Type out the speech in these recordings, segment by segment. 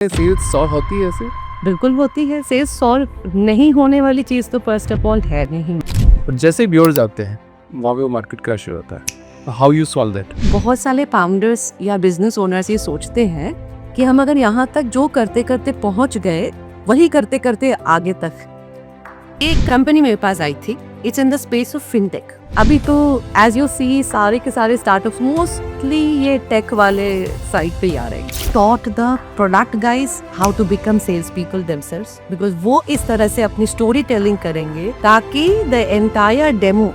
Sales solve होती है ऐसे? बिल्कुल होती है। सेल्स सॉल्व नहीं होने वाली चीज़ तो फर्स्ट ऑफ ऑल है नहीं। और जैसे व्यूअर्स आते हैं वहाँ पे वो मार्केट क्रैश हो जाता है। How you solve that? बहुत सारे फाउंडर्स या बिजनेस ओनर्स ये सोचते हैं कि हम अगर यहाँ तक जो करते करते पहुँच गए वही करते करते आगे तक। एक कंपनी मेरे पास आई थी, it's in the space of fintech. अभी तो एज यू सी सारे के सारे स्टार्टअप्स मोस्टली ये टेक वाले साइड पे ही आ रहे हैं। Taught the product guys how to become sales people themselves, because वो इस तरह से अपनी स्टोरी टेलिंग करेंगे ताकि the entire demo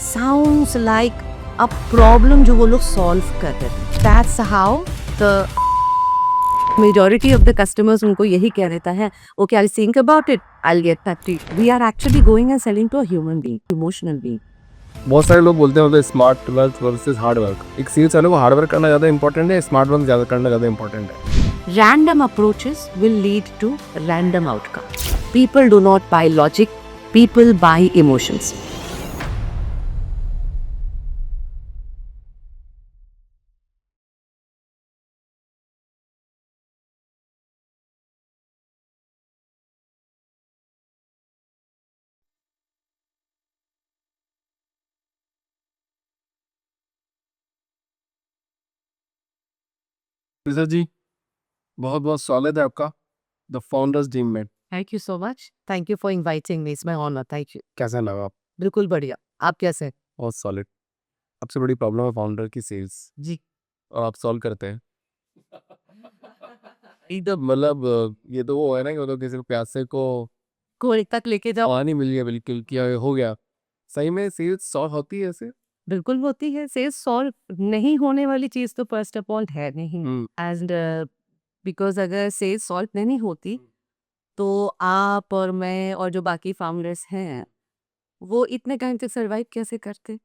sounds like a problem जो वो लोग सॉल्व कर रहे हैं। That's how the majority of the customers उनको यही कह देता है, okay I'll think about it, I'll get back to you. We are actually going and selling to a human being, emotional being. बहुत सारे लोग बोलते हैं smart work versus hard work. एक सेल्स वाले को हार्ड वर्क करना ज़्यादा इंपॉर्टेंट है, स्मार्ट वर्क ज़्यादा करना ज़्यादा इंपॉर्टेंट है? Random approaches will lead to random outcomes. People do not buy logic, people buy emotions. Sir ji, बहुत बहुत स्वागत है आपका द फाउंडर्स टीम में। Thank you so much. Thank you for inviting me. It's my honor. Thank you. कैसा लगा आप? बिल्कुल बढ़िया। आप कैसे हैं? बहुत सॉलिड। सबसे बड़ी प्रॉब्लम है फाउंडर की सेल्स, जी। और आप सॉल्व करते हैं। एकदम मतलब ये तो वो है ना कि मतलब किसी को प्यासे को कोई तक लेके जाओ। पानी मिल गया, बिल्कुल किया हो गया। सही में सेल्स सॉल्व होती है ऐसे? बिल्कुल होती है। सेल्स सॉल्व नहीं होने वाली चीज़ तो फर्स्ट ऑफ ऑल है नहीं। एंड बिकॉज अगर सेल्स सॉल्व नहीं होती तो आप और मैं और जो बाकी फाउंडर्स हैं वो इतने टाइम तक सरवाइव कैसे करते?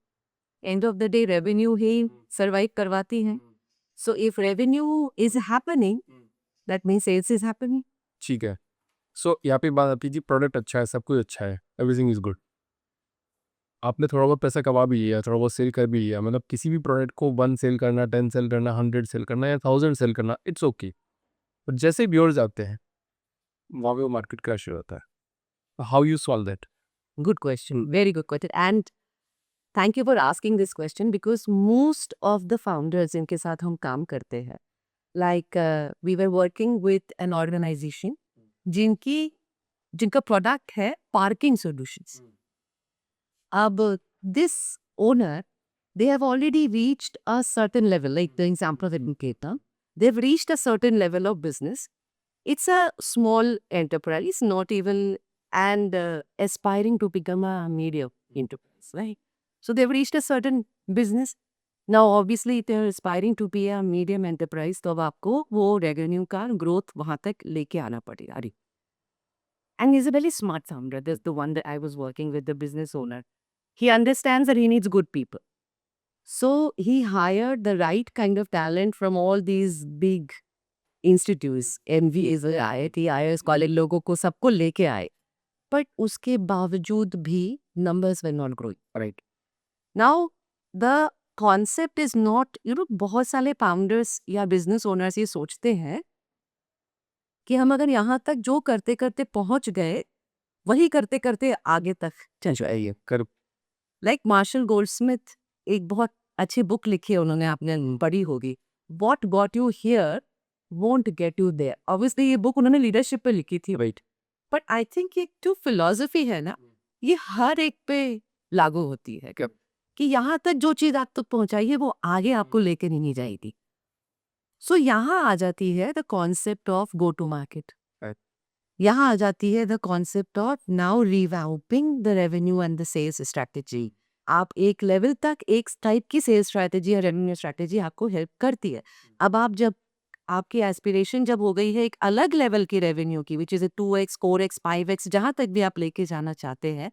End of the day revenue ही सरवाइव करवाती है। So if revenue is happening that means sales is happening. ठीक है। सो यहाँ पे बात आती है जी, प्रोडक्ट अच्छा है, सब कुछ अच्छा है, एवरीथिंग इज गुड। आपने थोड़ा बहुत पैसा कमा भी लिया, थोड़ा बहुत सेल कर भी लिया, मतलब किसी भी प्रोडक्ट को 1 सेल करना, 10 सेल करना, 100 सेल करना या 1000 सेल करना, इट्स ओके। पर जैसे व्यूअर्स आते हैं वहाँ पे वो मार्केट क्रैश हो जाता है। How you solve that? Good question, very good question. And thank you for asking this question because most of the founders जिनके साथ हम काम करते हैं like we were working with an organization जिनका प्रोडक्ट है पार्किंग सॉल्यूशंस। अब this owner, they have already reached a certain level, like the example that you gave now. They've reached a certain level of business. It's a small enterprise, not even, and aspiring to become a medium enterprise, right? So they've reached a certain business. Now, obviously, if they're aspiring to be a medium enterprise, तो अब आपको वो revenue का growth वहाँ तक लेके आना पड़ेगा। And he's a very smart founder. That's the one that I was working with, the business owner. He understands that he needs good people. So he hired the right kind of talent from all these big institutes, MVAs, IIT, IIS college लोगों को सबको लेके आए. But उसके बावजूद भी numbers were not growing. Right. Now the concept is not, बहुत सारे founders या business owners ये सोचते हैं कि हम अगर यहाँ तक जो करते करते पहुंच गए वही करते करते आगे तक चल जाइए। कर लाइक मार्शल गोल्डस्मिथ एक बहुत अच्छी बुक लिखी है उन्होंने, आपने पढ़ी होगी, what got you here won't get you there. Obviously ये बुक उन्होंने लीडरशिप पे लिखी थी, राइट। बट आई थिंक ये जो फिलॉसफी है ना ये हर एक पे लागू होती है कि यहाँ तक जो चीज आप तक पहुंचाई है वो आगे आपको लेके नहीं जाएगी। सो यहाँ आ जाती है the concept of go to market. यहाँ आ जाती है the concept of now revamping the revenue and the sales strategy. आप एक लेवल तक एक टाइप की सेल्स स्ट्रैटेजी या रेवेन्यू स्ट्रैटेजी आपको हेल्प करती है। अब आप जब आपकी एस्पिरेशन जब हो गई है एक अलग लेवल की रेवेन्यू की, which is 2x 4x 5x, जहां तक भी आप लेके जाना चाहते हैं,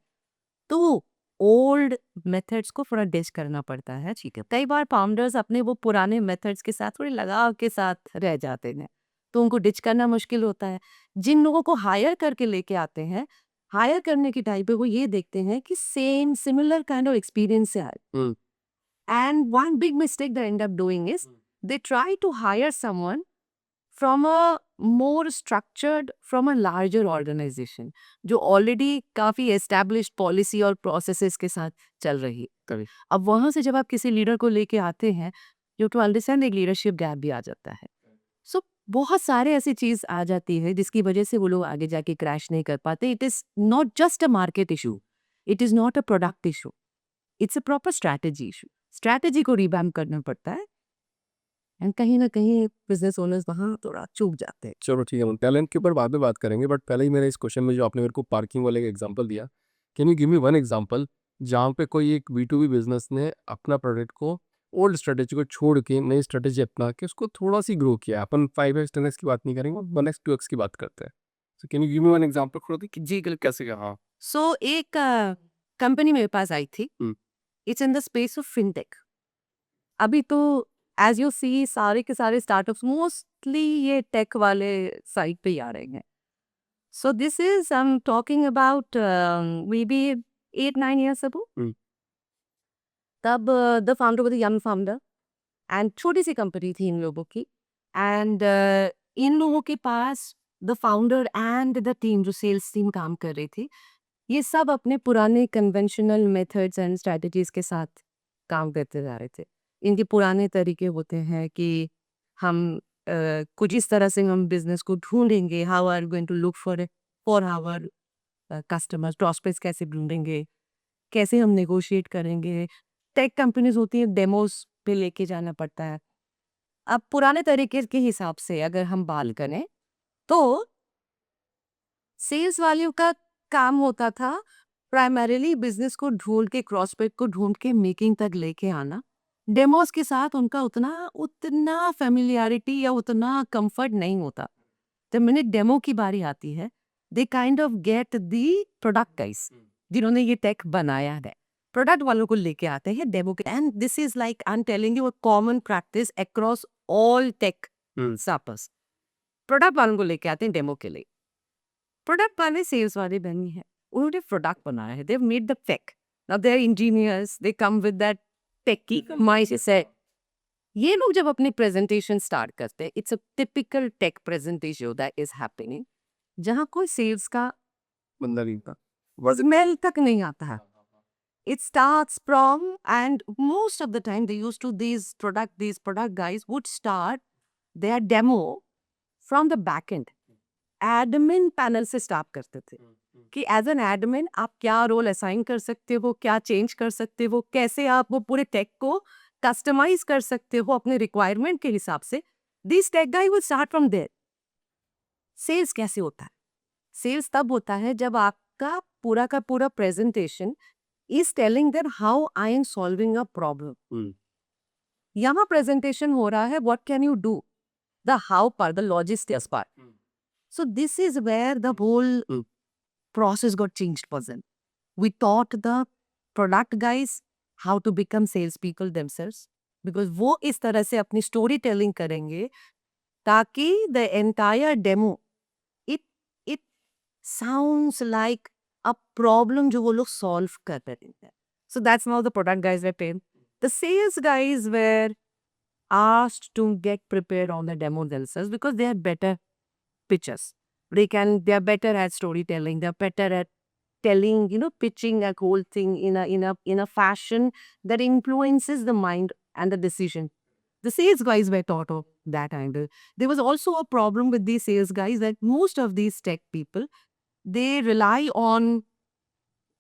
तो ओल्ड मेथड्स को थोड़ा डिच करना पड़ता है। ठीक है, कई बार फाउंडर्स अपने वो पुराने मेथड्स के साथ थोड़े लगाव के साथ रह जाते हैं तो उनको डिच करना मुश्किल होता है। जिन लोगों को हायर करके लेके आते हैं, हायर करने की टाइप पे वो ये देखते हैं कि same similar kind of experience से आए। And one big mistake they end up doing is they try to hire someone from a more structured, from a larger organization जो already काफ़ी established policy और processes के साथ चल रही है। Correct. अब वहाँ से जब आप किसी लीडर को लेके आते हैं, you to understand एक leadership gap भी आ जाता है। So बहुत सारे ऐसी चीज़ आ जाती है जिसकी वजह से वो लोग आगे जाके क्रैश नहीं कर पाते। It is not just a market issue. It is not a product issue. It's a proper strategy issue. Strategy को revamp करना पड़ता है एंड कहीं ना कहीं बिजनेस ओनर्स वहाँ थोड़ा चूक जाते हैं। चलो ठीक है, हम टैलेंट के ऊपर बाद में बात करेंगे, बट पहले ही मेरे इस क्वेश्चन में जो आपने मेरे को पार्किंग वाले का एग्जांपल दिया, can you give me one example जहाँ पे कोई एक B2B बिजनेस ने अपना प्रोडक्ट को ओल्ड स्ट्रेटेजी को छोड़ के नई स्ट्रेटेजी अपना के उसको थोड़ा सी ग्रो किया। अपन 5x 10x की बात नहीं करेंगे, 1x 2x की बात करते हैं। So can you give me one example खुद कि जी कैसे कहा? सो एक कंपनी मेरे पास आई थी, hmm. It's in the space of fintech. अभी तो एज यू सी सारे के सारे स्टार्टअप्स मोस्टली ये टेक वाले साइड पे ही आ रहे हैं। So this is I am talking about maybe 8-9 years ago। Hmm. तब the founder was a young founder and छोटी सी कंपनी थी इन लोगों की एंड इन लोगों के पास the founder and the team जो सेल्स टीम काम कर रही थी, ये सब अपने पुराने कन्वेंशनल मेथड्स एंड स्ट्रेटजीज के साथ काम करते जा रहे थे। इनके पुराने तरीके होते हैं कि हम कुछ इस तरह से हम बिजनेस को ढूंढेंगे, how are going to look for our customers, prospects कैसे ढूंढेंगे, कैसे हम नेगोशिएट करेंगे। टेक कंपनीज होती हैं, डेमोस पे लेके जाना पड़ता है। अब पुराने तरीके के हिसाब से अगर हम बात करें तो सेल्स वालों का काम होता था प्राइमरीली बिजनेस को ढूंढ के, क्रॉसपेक्ट को ढूंढ के मेकिंग तक लेके आना। डेमोस के साथ उनका उतना फेमिलियरिटी या उतना कंफर्ट नहीं होता। जब मिनट डेमो की बारी आती है, they kind of get the product guys जिन्होंने ये टेक बनाया है, प्रोडक्ट वालों को लेके आते हैं डेमो के। And this is like I am telling you a common practice across all tech startups. Product वालों को लेके आते हैं डेमो के लिए। प्रोडक्ट वाले सेल्स वाले बनी है, उन्होंने प्रोडक्ट बनाया है, they made the tech. Now they are engineers, they come with that techie mindset. ये लोग जब अपनी प्रेजेंटेशन स्टार्ट करते हैं, it's a typical tech presentation that is happening, जहाँ कोई सेल्स का बंदा नहीं था। स्मेल तक नहीं आता है। It starts from, and most of the time they used to, these product guys would start their demo from the back end. Admin panel से start करते थे कि एज एन एडमिन आप क्या रोल असाइन कर सकते हो, क्या चेंज कर सकते हो, कैसे आप वो पूरे टेक को कस्टमाइज कर सकते हो अपने रिक्वायरमेंट के हिसाब से। This tech guy will start from there. Sales कैसे होता है? सेल्स तब होता है जब आपका पूरा का पूरा presentation is telling them how I am solving a problem. यहाँ प्रेजेंटेशन हो रहा है what can you do, the how part, the logistics part. So this is where the whole process got changed for them. We taught the product guys how to become salespeople themselves, because वो इस तरह से अपनी story telling करेंगे ताकि the entire demo it sounds like a problem जो वो लोग solve कर रहे हैं। So that's how the product guys were trained. The sales guys were asked to get prepared on the demo themselves because they are better pitchers. They are better at storytelling. They are better at telling, pitching a whole thing in a fashion that influences the mind and the decision. The sales guys were taught of that angle. There was also a problem with these sales guys that most of these tech people, they rely on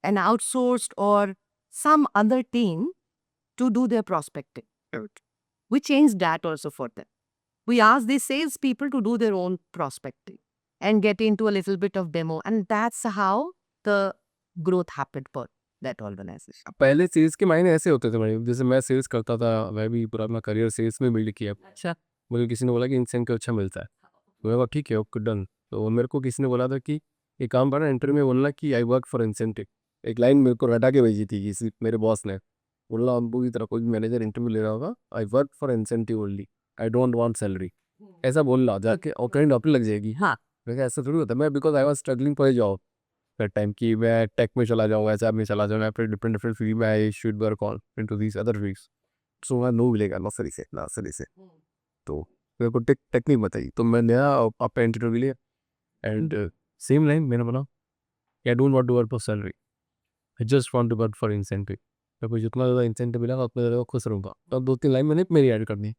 an outsourced or some other team to do their prospecting. We changed that also for them. We asked these sales people to do their own prospecting and get into a little bit of demo. And that's how the growth happened for that organization. पहले sales के मायने ऐसे होते थे madam, जैसे मैं sales करता था, मैं भी पूरा अपना करियर सेल्स में बिल्ड किया। अच्छा। मुझे किसी ने बोला कि इंसेंटिव अच्छा मिलता है, तो मैं बोला ठीक है ओके डन। तो मेरे को किसी ने बोला था कि एक काम करना इंटरव्यू में बोलना कि आई वर्क फॉर इंसेंटिव। एक लाइन मेरे को रटा के भेजी थी किसी मेरे बॉस ने, बोला अम्बू की तरह कोई भी मैनेजर इंटरव्यू ले रहा होगा, I work for incentive only, I don't want salary. ऐसा बोल रहा जाके और कहीं नौकरी लग जाएगी। हाँ। मैं ऐसा थोड़ी होता, मैं because I was struggling for a job that time कि मैं टेक में चला जाऊँ, ऐसा में चला जाऊँ, फिर डिफरेंट फील्ड में I should work on into these other fields. So मैं नो मिलेगा ना सही से। तो मेरे को टेक्निक बताई, तो मैं नया आपका इंटरव्यू लिया एंड सेम लाइन मैंने बोला, I don't want to work for salary, I just want to work for incentive. मेरे को जितना ज़्यादा इंसेंटिव मिलेगा उतना ज़्यादा खुश रहूँगा। तो 2-3 लाइन मैंने मेरी ऐड कर दी।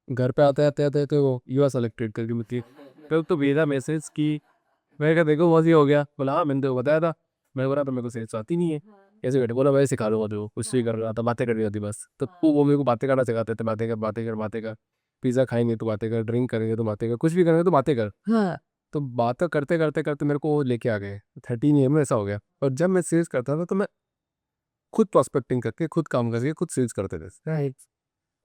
घर पे आते तो वो यू आर सेलेक्टेड करके मिलती है। फिर तो भेजा मैसेज कि मैंने कहा देखो बहुत ही हो गया। बोला हाँ मैंने तो बताया था। मैंने बोला तो मेरे को सेल्स आती नहीं है। कैसे बेटे? बोला भाई सिखा दूंगा, जो कुछ भी कर रहा था, बातें कर रही होती बस। तो वो मेरे को बातें करना सिखाते थे, बातें कर बातें कर बातें कर। पिज़्ज़ा खाएंगे तो बातें कर, ड्रिंक करेंगे तो बातें कर, कुछ भी करेंगे तो बातें कर। हाँ, तो बातें करते करते करते मेरे को वो लेके आ गए। 13 ईयर में ऐसा हो गया। और जब मैं सेल्स करता था तो मैं खुद प्रॉस्पेक्टिंग करके, खुद काम करके, खुद सेल्स करते थे। राइट।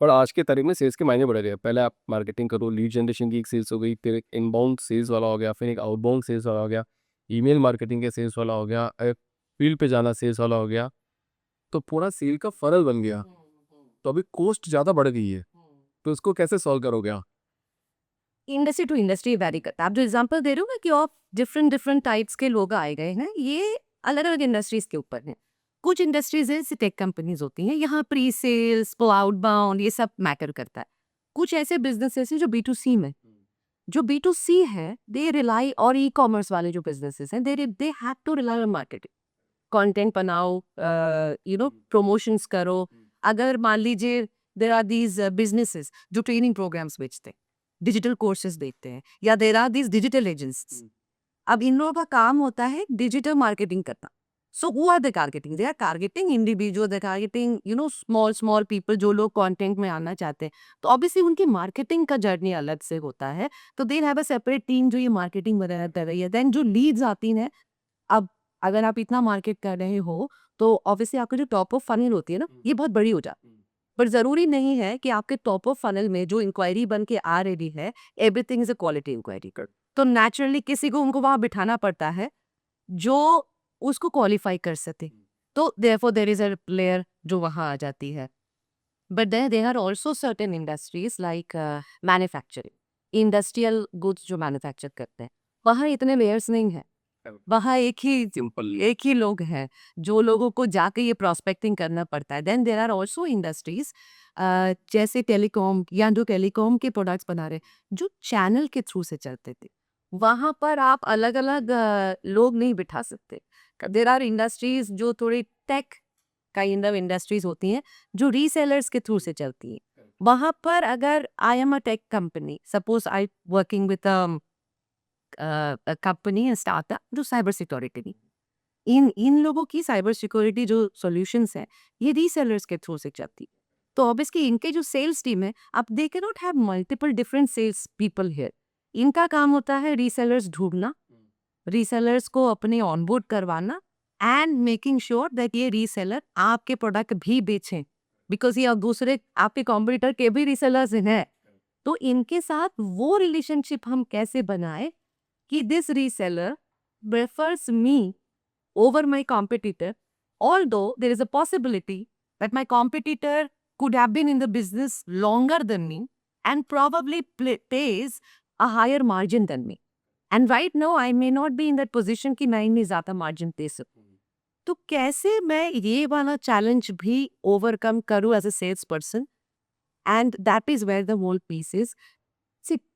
और आज के तारीख में सेल्स के मायने बढ़ रहे हैं। पहले आप मार्केटिंग करो, लीड जनरेशन की एक सेल्स हो गई, फिर एक इनबाउंड सेल्स वाला हो गया, फिर एक आउटबाउंड सेल्स वाला हो गया, ईमेल मार्केटिंग के सेल्स वाला हो गया, फील्ड पे जाना सेल्स वाला हो गया। तो पूरा सेल का फरल बन गया। तो अभी कॉस्ट ज़्यादा बढ़ गई है, तो उसको कैसे सॉल्व करोगे आप? इंडस्ट्री टू इंडस्ट्री वेरी करता है। आप जो एग्जांपल दे रहे हो ना कि ऑफ डिफरेंट डिफरेंट टाइप्स के लोग आए गए हैं, ये अलग अलग इंडस्ट्रीज के ऊपर है। कुछ इंडस्ट्रीज ऐसी टेक कंपनीज होती हैं, यहाँ प्री सेल्स, आउटबाउंड, ये सब मैटर करता है। कुछ ऐसे बिजनेसेस हैं जो B2C में, जो B2C है, दे रिलाई, और ई कॉमर्स वाले जो बिजनेसेस हैं, they have to rely on marketing. Content बनाओ, प्रमोशंस करो। अगर मान लीजिए देर आर दीज बिजनेसेस जो ट्रेनिंग प्रोग्राम्स बेचते हैं, डिजिटल कोर्सेज देते हैं, या there are these digital agencies. अब इन लोगों का काम होता है डिजिटल मार्केटिंग करना। So who are they targeting? They are targeting individual, they targeting small small people जो लोग कंटेंट में आना चाहते हैं। तो ऑब्वियसली उनकी मार्केटिंग का जर्नी अलग से होता है। तो they have a separate team जो ये मार्केटिंग वगैरह कर रही है। देन जो लीड्स आती हैं, अब अगर आप इतना मार्केट कर रहे हो तो ऑब्वियसली आपकी जो टॉप ऑफ फनल होती है ना, ये बहुत बड़ी हो जाती है। पर ज़रूरी नहीं है कि आपके टॉप ऑफ फनल में जो इंक्वायरी बन के आ रही है, everything is a quality inquiry. तो नेचुरली किसी को उनको वहाँ बिठाना पड़ता है जो उसको क्वालिफाई कर सके। तो therefore there is a player जो वहाँ आ जाती है। But there are also certain industries like manufacturing, industrial goods जो मैन्युफैक्चर करते हैं, वहाँ इतने लेयर्स नहीं है। वहाँ एक ही लोग हैं जो लोगों को जाके ये प्रोस्पेक्टिंग करना पड़ता है। Then there are also industries जैसे टेलीकॉम, या जो टेलीकॉम के प्रोडक्ट्स बना रहे जो चैनल के थ्रू से चलते थे, वहाँ पर आप अलग अलग लोग नहीं बिठा सकते। देयर आर इंडस्ट्रीज जो थोड़ी टेक काइंड ऑफ इंडस्ट्रीज होती हैं जो रीसेलर्स के थ्रू से चलती हैं। वहाँ पर अगर I am a tech company, suppose I working with company startup जो साइबर सिक्योरिटी की, इन इन लोगों की साइबर सिक्योरिटी जो सॉल्यूशंस है, ये रीसेलर्स के थ्रू से चलती है। तो ऑब्वियसली इनके जो सेल्स टीम है, आप they can not have multiple different cells people here. इनका काम होता है रीसेलर्स ढूंढना, रीसेलर्स को अपने ऑनबोर्ड करवाना, एंड मेकिंग श्योर दैट ये रीसेलर आपके प्रोडक्ट भी बेचें, बिकॉज ये दूसरे आपके कॉम्पिटिटर के भी रीसेलर्स हैं। तो इनके साथ वो रिलेशनशिप हम कैसे बनाए कि this reseller prefers me over my competitor, although there is a possibility that my competitor could have been in the business longer than me and probably pays a higher margin than me. And right now I may not be in that position कि मैं इतनी ज़्यादा margin they सकूँ। तो कैसे मैं ये वाला चैलेंज भी ओवरकम करूँ as a sales person? And that is where the whole piece is.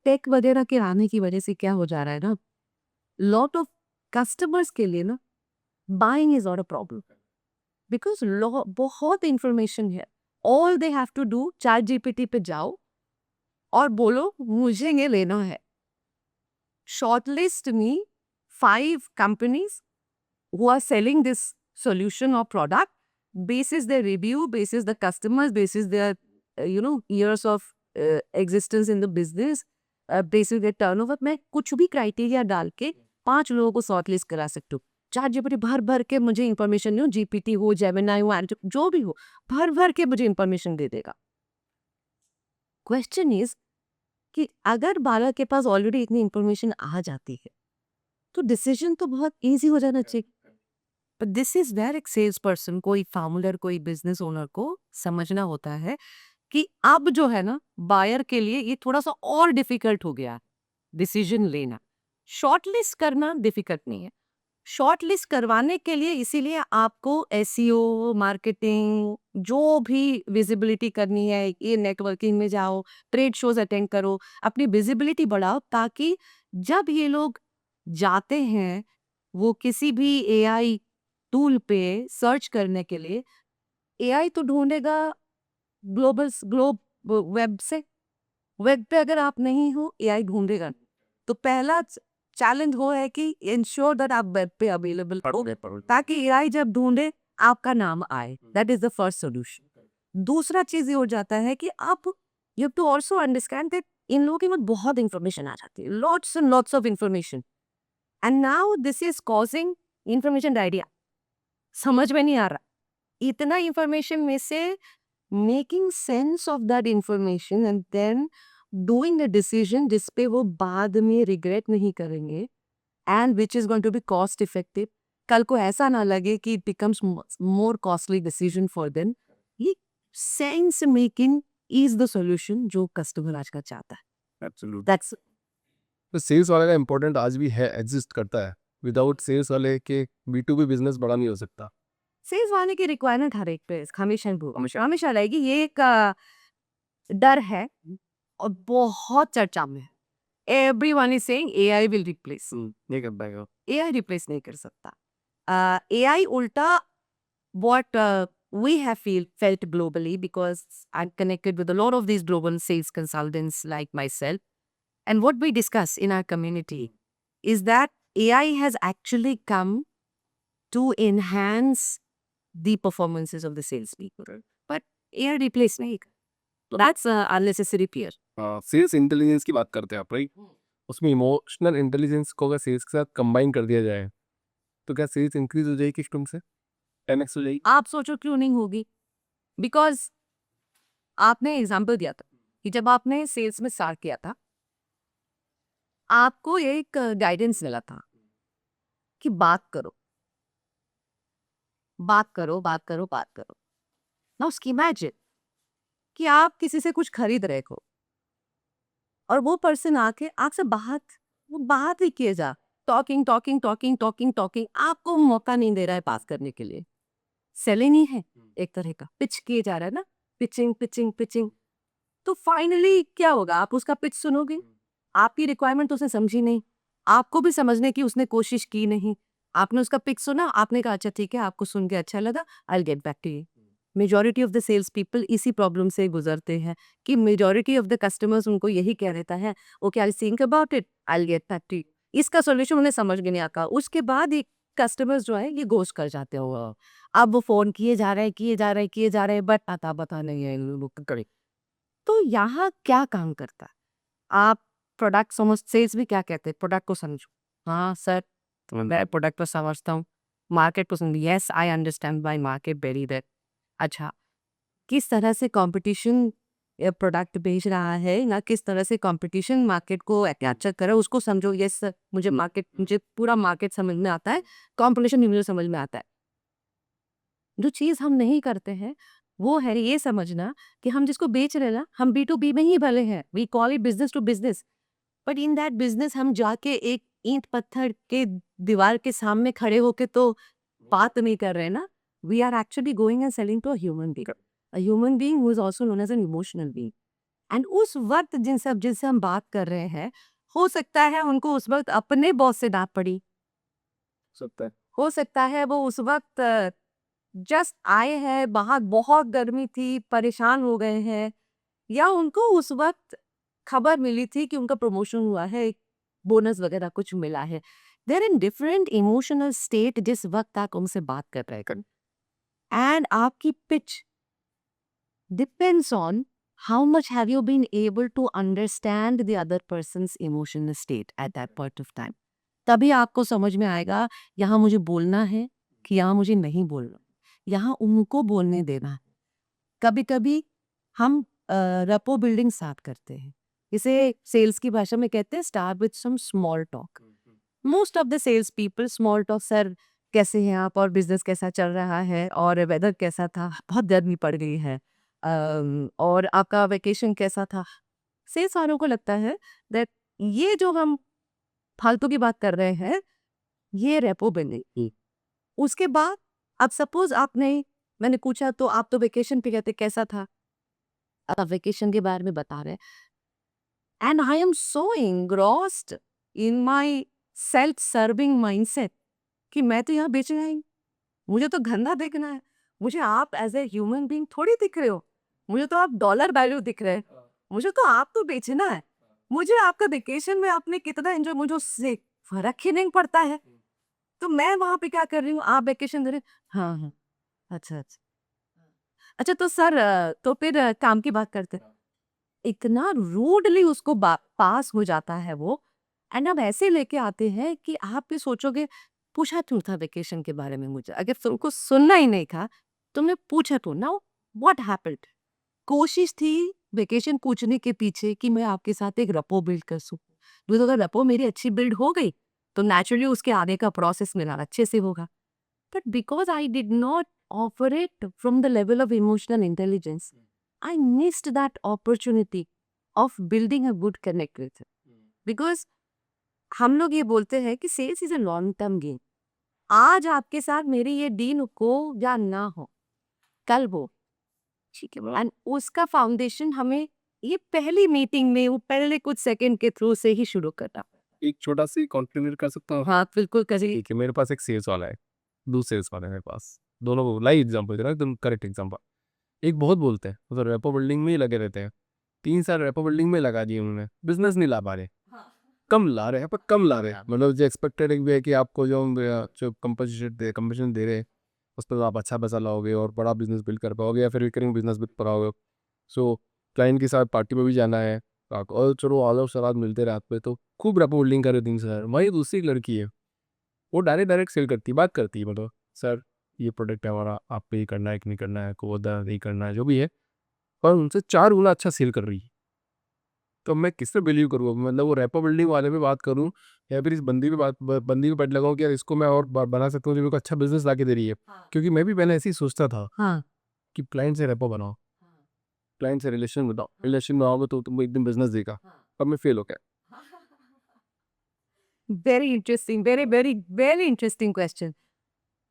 Tech वगैरह के आने की वजह से क्या हो जा रहा है ना, लॉट ऑफ कस्टमर्स के लिए ना buying is not a problem, because बहुत इंफॉर्मेशन है। All they have to do, chat GPT पे जाओ और बोलो मुझे ये लेना है, shortlist me 5 companies who are selling this solution or product, basis their review, basis the customers, basis their years of existence in the business, basis their turnover। मैं कुछ भी क्राइटेरिया डाल के 5 लोगों को शॉर्ट लिस्ट करा सकती हूँ। चार जीपीटी भर भर के मुझे इंफॉर्मेशन हो, जीपीटी हो, जेमिनाई हो, जो भी हो, भर भर के मुझे इंफॉर्मेशन दे देगा। क्वेश्चन इज कि अगर बालक के पास ऑलरेडी इतनी इंफॉर्मेशन आ जाती है तो डिसीजन तो बहुत इजी हो जाना चाहिए। बट दिस इज वेयर एक सेल्स पर्सन, कोई फाउंडर, कोई बिजनेस ओनर को समझना होता है कि अब जो है ना, बायर के लिए ये थोड़ा सा और डिफिकल्ट हो गया डिसीजन लेना। शॉर्टलिस्ट करना डिफिकल्ट नहीं है, शॉर्ट लिस्ट करवाने के लिए इसीलिए आपको एसईओ, मार्केटिंग, जो भी विजिबिलिटी करनी है, ये नेटवर्किंग में जाओ, ट्रेड शोज अटेंड करो, अपनी विजिबिलिटी बढ़ाओ, ताकि जब ये लोग जाते हैं वो किसी भी एआई टूल पे सर्च करने के लिए, एआई तो ढूंढेगा ग्लोब वेब से। वेब पे अगर आप नहीं हो, एआई ढूंढेगा नहीं। तो पहला चैलेंज वो है कि इंश्योर दैट आप वेब पे अवेलेबल हो, ताकि एआई जब ढूंढे आपका नाम आए। That is the first solution. दूसरा चीज ये हो जाता है कि आप you have to also understand that इन लोगों के पास बहुत इंफॉर्मेशन आ जाती है, lots and lots of information, and now this is causing information diarrhoea. समझ में नहीं आ रहा इतना इंफॉर्मेशन में से making sense of that information and then doing a decision जिस पे वो बाद में रिग्रेट नहीं करेंगे, and which is going to be cost effective. कल को ऐसा ना लगे कि it becomes more costly decision for them. ये sense making is the solution जो कस्टमर आज का चाहता है। एब्सोल्युटली। दैट्स तो सेल्स वाले का इम्पोर्टेंट आज भी है, एग्जिस्ट करता है। विदाउट सेल्स वाले के B2B बिजनेस बड़ा नहीं हो सकता। सेल्स वाले की रिक्वायरमेंट हर एक पे हमेशा हमेशा रहेगी। ये एक डर है और बहुत चर्चा में है। Everyone is saying AI will replace. नहीं कर पाएगा। एआई रिप्लेस नहीं कर सकता। एआई उल्टा what we have felt globally, because I'm connected with a lot of these global sales consultants like myself, and what we discuss in our community is that AI has actually come to enhance the performances of the salespeople, but AI replace नहीं कर। That's unnecessary fear. Sales intelligence की बात करते हैं आप, right? उसमें emotional intelligence को अगर सेल्स के साथ कंबाइन कर दिया जाए तो क्या सेल्स इंक्रीज हो जाएगी तुम से 10x हो जाएगी? आप सोचो क्यों नहीं होगी? बिकॉज आपने एग्जाम्पल दिया था कि जब आपने सेल्स में स्टार्ट किया था, आपको एक गाइडेंस मिला था कि बात करो, बात करो, बात करो, बात करो। ना उसकी इमेजिन कि आप किसी से कुछ खरीद रहे हो और वो पर्सन आके आपसे वो बात ही किए जा, talking talking talking talking talking, आपको मौका नहीं दे रहा है बात करने के लिए। सेलिंग ही है एक तरह का, पिच किए जा रहा है ना, पिचिंग पिचिंग पिचिंग। तो फाइनली क्या होगा? आप उसका पिच सुनोगे, आपकी रिक्वायरमेंट उसने समझी नहीं, आपको भी समझने की उसने कोशिश की नहीं। आपने उसका पिच सुना, आपने कहा अच्छा ठीक है, आपको सुन के अच्छा लगा, I will get back to you. Majority of the sales people इसी प्रॉब्लम से गुजरते हैं कि मेजॉरिटी ऑफ द कस्टमर्स उनको यही कह देता है, okay I think about it, I will get back to you. इसका सॉल्यूशन उन्हें समझ में नहीं आता। उसके बाद एक कस्टमर्स जो है ये घोस्ट कर जाते हो। अब वो फोन किए जा रहे हैं, किए जा रहे हैं, किए जा रहे हैं, बट आता बता नहीं है इन लोगों को करे। तो यहाँ क्या काम करता है? आप प्रोडक्ट समझ, सेल्स भी क्या कहते हैं, प्रोडक्ट को समझो। हाँ सर, तो मैं प्रोडक्ट को समझता हूँ, मार्केट को समझ, yes I understand my market very well. अच्छा, किस तरह से कंपटीशन प्रोडक्ट बेच रहा है, या किस तरह से कंपटीशन मार्केट को कैप्चर कर रहा है, उसको समझो। यस सर, मुझे पूरा मार्केट समझ में आता है, कंपटीशन भी मुझे समझ में आता है। जो चीज़ हम नहीं करते हैं वो है ये समझना कि हम जिसको बेच रहे हैं ना, हम B2B में ही भले हैं, we call it business to business, but in that business हम जाके एक ईंट पत्थर के दीवार के सामने खड़े होके तो बात नहीं कर रहे ना। We are actually going and selling to a human being who is also known as an emotional being. And उस वक्त जिनसे हम बात कर रहे हैं, हो सकता है उनको उस वक्त अपने बॉस से डांट पड़ी, सकता है। हो सकता है वो उस वक्त जस्ट आए हैं, बाहर बहुत गर्मी थी, परेशान हो गए हैं, या उनको उस वक्त खबर मिली थी कि उनका प्रमोशन हुआ है, बोनस वगैरह कुछ मिला है। देर इन डिफरेंट इमोशनल स्टेट जिस वक्त आप उनसे बात कर रहे हैं, एंड आपकी pitch depends on how much have you been able to understand the other person's emotional state at that point of time. तभी आपको समझ में आएगा यहाँ मुझे बोलना है कि यहाँ मुझे नहीं बोलना, यहाँ उनको बोलने देना है। कभी कभी हम रपो बिल्डिंग स्टार्ट करते हैं, इसे सेल्स की भाषा में कहते हैं start with some small talk. Most of the sales people small talk, sir कैसे हैं आप, और बिजनेस कैसा चल रहा है, और वेदर कैसा था, बहुत गर्मी पड़ गई है, और आपका वेकेशन कैसा था। सेल्स वालों को लगता है दैट ये जो हम फालतू की बात कर रहे हैं ये रेपो बिल्डिंग। उसके बाद अब सपोज मैंने पूछा तो आप तो वेकेशन पे गए थे, कैसा था? अब वेकेशन के बारे में बता रहे हैं and I am so engrossed in my self serving mindset कि मैं तो यहाँ बेचने आई हूँ, मुझे तो धंधा देखना है, मुझे आप एज ए ह्यूमन बीइंग थोड़ी दिख रहे हो, मुझे तो आप डॉलर वैल्यू दिख रहे हैं, मुझे तो आप तो बेचना है, मुझे आपका वेकेशन में आपने कितना एंजॉय, मुझे उससे फर्क ही नहीं पड़ता है। तो मैं वहां पे क्या कर रही हूँ, आप वेकेशन दे रहे हैं। हाँ हाँ, अच्छा अच्छा अच्छा, तो सर तो फिर काम की बात करते हैं। इतना रूडली उसको पास हो जाता है वो, एंड अब ऐसे लेके आते हैं कि आप भी सोचोगे पूछा क्यों था वेकेशन के बारे में मुझे, अगर तुमको सुनना ही नहीं था तुमने पूछा तो ना, व्हाट हैपेंड? कोशिश थी वेकेशन पूछने के पीछे कि मैं आपके साथ एक रपो बिल्ड कर सकूं, तो अगर रपो मेरी अच्छी बिल्ड हो गई तो नेचुरली उसके आने का प्रोसेस मेरा अच्छे से होगा। But because I did not offer it from the level of emotional intelligence, I missed that opportunity of building a good connect with it. Because हम लोग ये बोलते हैं कि sales is a long term game. आज आपके साथ मेरी ये डील हो या ना हो, कल हो, ठीक है, एंड उसका फाउंडेशन हमें ये पहली मीटिंग में वो पहले कुछ सेकंड के थ्रू से ही शुरू करना। एक छोटा सी कॉन्ट्रीब्यूट कर सकता हूँ। हाँ बिल्कुल करिए। ठीक है, मेरे पास एक सेल्स वाला है, दूसरे सेल्स वाला है मेरे पास, दोनों लाइव एग्जाम्पल दे रहा हूँ, एकदम करेक्ट एग्जाम्पल। एक बहुत बोलते हैं, मतलब रेपो बिल्डिंग में ही लगे रहते हैं, 3 साल रेपो बिल्डिंग में लगा दिए उन्होंने, बिजनेस नहीं ला पा रहे, कम ला रहे हैं, पर कम ला रहे हैं, मतलब जो एक्सपेक्टेड है कि आपको जो कंपनसेशन दे रहे हैं उस पर आप अच्छा पैसा लाओगे और बड़ा बिजनेस बिल्ड कर पाओगे या फिर रिकरिंग बिजनेस बिल्ड कराओगे। सो क्लाइंट के साथ पार्टी में भी जाना है और चलो ऑल आउट सलाद मिलते रात पे, तो खूब रेपो बिल्डिंग करे 3 साल। वही दूसरी एक लड़की है, वो डायरेक्ट डायरेक्ट सेल करती है, बात करती है, मतलब सर ये प्रोडक्ट है हमारा, आप पे ये करना है कि नहीं करना है, को नहीं करना है, जो भी है, पर उनसे 4 गुना अच्छा सेल कर रही है। तो मैं किस पे बिलीव करूँ, मतलब वो रेपो बिल्डिंग वाले पे बात करूँ या फिर इस बंदी पे बंदी पे बैठ लगाऊँ कि यार इसको मैं और बना सकता हूँ जो मेरे को अच्छा बिजनेस ला के दे रही है। क्योंकि मैं भी पहले ऐसे ही सोचता था हाँ कि क्लाइंट से रेपो बनाओ, क्लाइंट से रिलेशन बनाओ, रिलेशन बनाओगे तो तुमको एक दिन बिजनेस देगा। अब मैं फेल हो गया। Very interesting, very very very interesting question.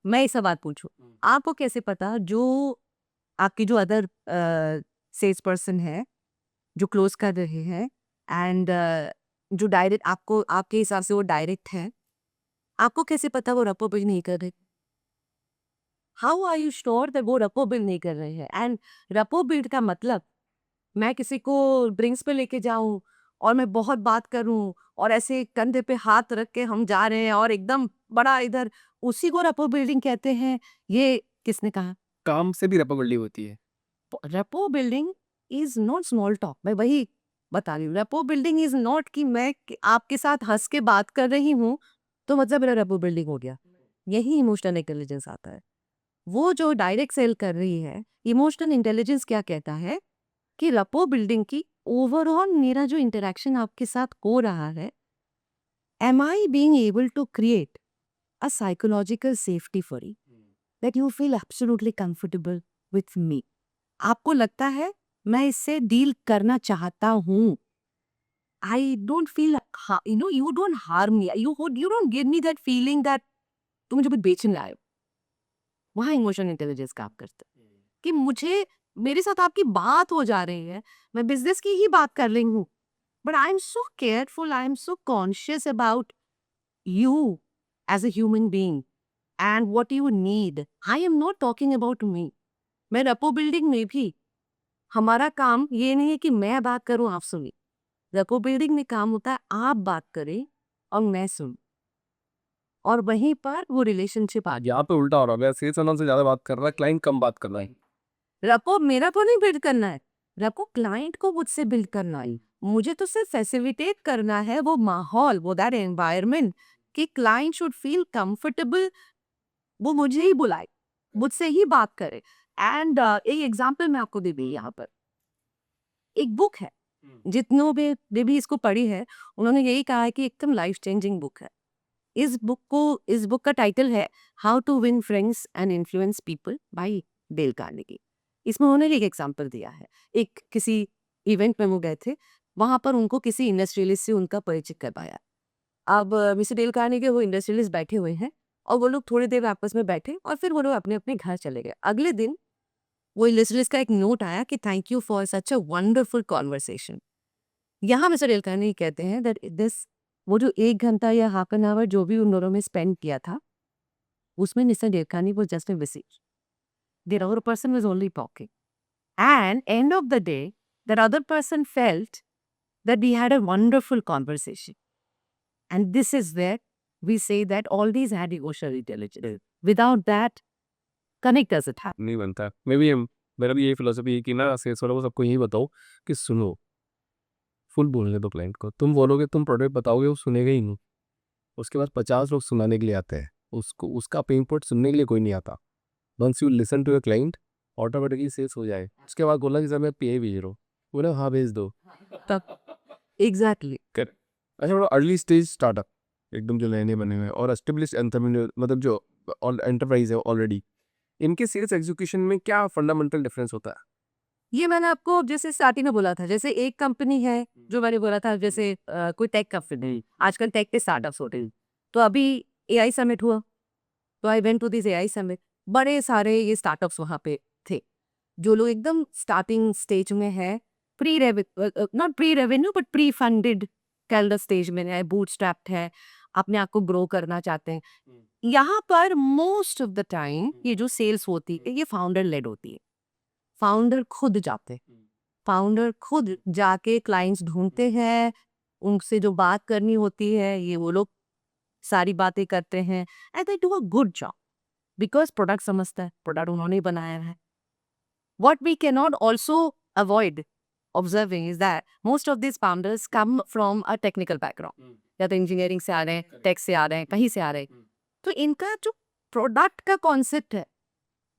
मैं ये सवाल पूछूं, आपको कैसे पता जो आपकी जो अदर सेल्स पर्सन है जो क्लोज कर रहे हैं एंड जो डायरेक्ट आपको आपके हिसाब से वो डायरेक्ट है, आपको कैसे पता वो रपो बिल्ड नहीं कर रहे? How are you sure that वो रपो बिल्ड नहीं कर रहे हैं? एंड रपो बिल्ड का मतलब मैं किसी को ड्रिंक्स पे लेके जाऊं और मैं बहुत बात करूं और ऐसे कंधे पे हाथ रख के हम जा रहे हैं और एकदम बड़ा इधर, उसी को रपो बिल्डिंग कहते हैं? ये किसने कहा? काम से भी रेपो बिल्डिंग होती है। Rapport building is not small talk. मैं वही बता रही हूँ, रेपो बिल्डिंग इज नॉट कि आपके साथ हंस के बात कर रही हूँ तो मतलब मेरा रेपो बिल्डिंग हो गया। यही इमोशनल इंटेलिजेंस आता है। वो जो डायरेक्ट सेल कर रही है, इमोशनल इंटेलिजेंस क्या कहता है कि रेपो बिल्डिंग की ओवरऑल मेरा जो इंटरेक्शन आपके साथ हो रहा है, am I being able to create a psychological safety for you that you feel absolutely comfortable with me. आपको लगता है मैं इससे डील करना चाहता हूँ। I don't feel, you don't harm me, you don't give me that feeling that तुम मुझे कुछ बेचने आए हो। वहाँ इमोशनल इंटेलिजेंस काम करता है कि मुझे, मेरे साथ आपकी बात हो जा रही है, मैं बिजनेस की ही बात कर रही हूँ, but I am so careful, I am so conscious about you as a human being and what you need. I am not talking about me. मैं रपो बिल्डिंग में भी हमारा काम ये नहीं है कि मैं बात करूं आप सुनिए। रपो बिल्डिंग में काम होता है आप बात करें और मैं सुन, और वहीं पर वो रिलेशनशिप आ यहाँ पे उल्टा हो रहा है, सेल्स से ज़्यादा बात कर रहा है, क्लाइंट कम बात कर रहा है। रपो मेरा तो नहीं बिल्ड करना है, रपो क्लाइंट को मुझसे बिल्ड करना है। मुझे तो सिर्फ फैसिलिटेट करना है वो माहौल, वो दैट एनवायरनमेंट कि क्लाइंट शुड फील कंफर्टेबल, वो मुझे ही बुलाए, मुझसे ही बात करे। एंड एक एग्जांपल मैं आपको दे दी यहाँ पर, एक बुक है, जितनों ने भी इसको पढ़ी है उन्होंने यही कहा है कि एकदम लाइफ चेंजिंग बुक है। इस बुक का टाइटल है how to win friends and influence people by Dale Carnegie. इसमें उन्होंने एक एग्जांपल दिया है, एक किसी इवेंट में वो गए थे, वहां पर उनको किसी इंडस्ट्रियलिस्ट से उनका परिचय करवाया। अब मिस्टर डेल कार्नेगी वो इंडस्ट्रियलिस्ट बैठे हुए हैं और वो लोग थोड़ी देर आपस में बैठे और फिर वो लोग अपने अपने घर चले गए। अगले दिन वो इंडस्ट्रियलिस्ट का एक नोट आया कि thank you for such a wonderful conversation. यहाँ मिस्टर डेल कार्नेगी कहते हैं दैट दिस वो जो 1 घंटा या हाफ एन आवर जो भी उन दोनों में स्पेंड किया था, उसमें mister Dale Carnegie was just a visit. The other person was only talking. And end of the day, that other person felt that we had a wonderful conversation. And this is where we say that all these had emotional intelligence. Without that, connect doesn't happen. नहीं बनता। May be मेरा भी यही philosophy है कि ना sales वालों को सबको यही बताओ कि सुनो, फुल बोलने दो क्लाइंट को। तुम बोलोगे, तुम प्रोडक्ट बताओगे, वो सुनेगा ही नहीं। उसके बाद 50 लोग सुनाने के लिए आते हैं, उसको उसका पेन पॉइंट सुनने के लिए कोई नहीं आता। Once you listen to your client, automatically sales हो जाए। उसके बाद बोला कि सर मैं पे भेज रहा हूँ, बोले हाँ भेज दो। Exactly. करेक्ट। अच्छा, बड़ा अर्ली स्टेज स्टार्टअप एकदम जो नए नए बने हुए हैं और एस्टेब्लिश एंटरप्रेन्योर, मतलब जो एंटरप्राइज है ऑलरेडी, इनके सेल्स एग्जीक्यूशन में क्या फंडामेंटल डिफरेंस होता है? ये मैंने आपको जैसे स्टार्टिंग में बोला था, जैसे एक कंपनी है जो मैंने बोला था, जैसे कोई टेक कंपनी, आजकल टेक के स्टार्टअप्स होते हैं। तो अभी एआई समिट हुआ, तो I went to this AI summit. बड़े सारे ये स्टार्टअप्स वहाँ पे थे, जो लोग एकदम स्टार्टिंग स्टेज में है, not pre revenue but pre funded candle stage में है, बूटस्ट्रैप्ड है, अपने आप को ग्रो करना चाहते हैं। यहाँ पर मोस्ट ऑफ द टाइम ये जो सेल्स होती है ये फाउंडर लेड होती है। फाउंडर खुद जाते हैं, फाउंडर खुद जाके क्लाइंट्स ढूंढते हैं, उनसे जो बात करनी होती है ये वो लोग सारी बातें करते हैं and they do a good job because product समझता है, प्रोडक्ट उन्होंने बनाया है। What we cannot also avoid observing is that most of these founders come from a technical background. या तो इंजीनियरिंग से आ रहे हैं, टेक से आ रहे हैं, कहीं से आ रहे हैं। तो इनका जो प्रोडक्ट का कॉन्सेप्ट है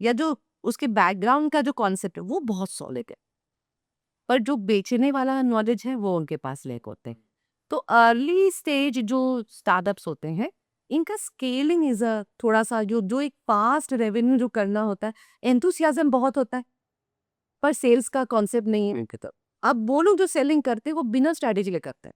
या जो उसके बैकग्राउंड का जो कॉन्सेप्ट है वो बहुत सॉलिड है, पर जो बेचने वाला नॉलेज है वो उनके पास लैक होते हैं। तो अर्ली स्टेज जो स्टार्टअप्स होते हैं इनका स्केलिंग इज अ थोड़ा सा जो जो एक फास्ट रेवेन्यू जो करना होता है, एंथुसियाज्म बहुत होता है, पर सेल्स का कॉन्सेप्ट नहीं है उनके तरफ। अब वो लोग जो सेलिंग करते हैं वो बिना स्ट्रैटेजी के करते हैं।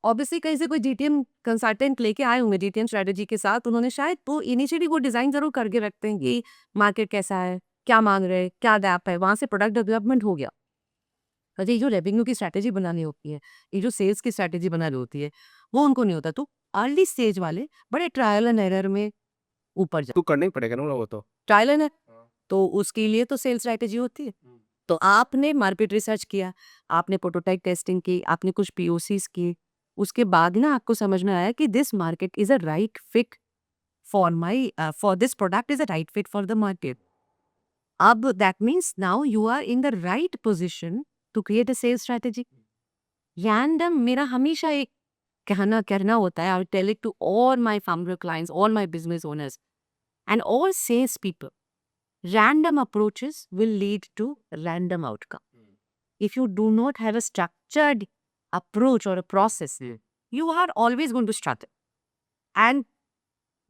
ऑब्वियसली कहीं से कोई जीटीएम कंसल्टेंट लेके आए होंगे जीटीएम स्ट्रैटेजी के साथ, उन्होंने शायद वो इनिशियली वो डिजाइन जरूर करके रखते हैं कि मार्केट कैसा है, क्या मांग रहे हैं, क्या गैप है, वहां से प्रोडक्ट डेवलपमेंट हो गया। अजय, ये जो रेवेन्यू की स्ट्रैटेजी बनानी होती है, ये जो सेल्स की स्ट्रैटेजी बनानी होती है, वो उनको नहीं होता। तो अर्ली स्टेज वाले बड़े ट्रायल एंड एरर में ऊपर तो करना ही पड़ेगा ना वो तो। ट्रायल एंड तो उसके लिए तो सेल्स स्ट्रैटेजी होती है। तो आपने मार्केट रिसर्च किया, आपने प्रोटोटाइप टेस्टिंग की, आपने कुछ पीओसीज की, उसके बाद ना आपको समझ में आया कि this market is a right fit for my for this product is a right fit for the market. अब that means now you are in the right position to create a sales strategy. Random मेरा हमेशा एक कहना होता है, I tell it to all my founder clients, all my business owners and all sales people, random approaches will lead to random outcome. If you do not have a structured approach or a process, you are always going to struggle. And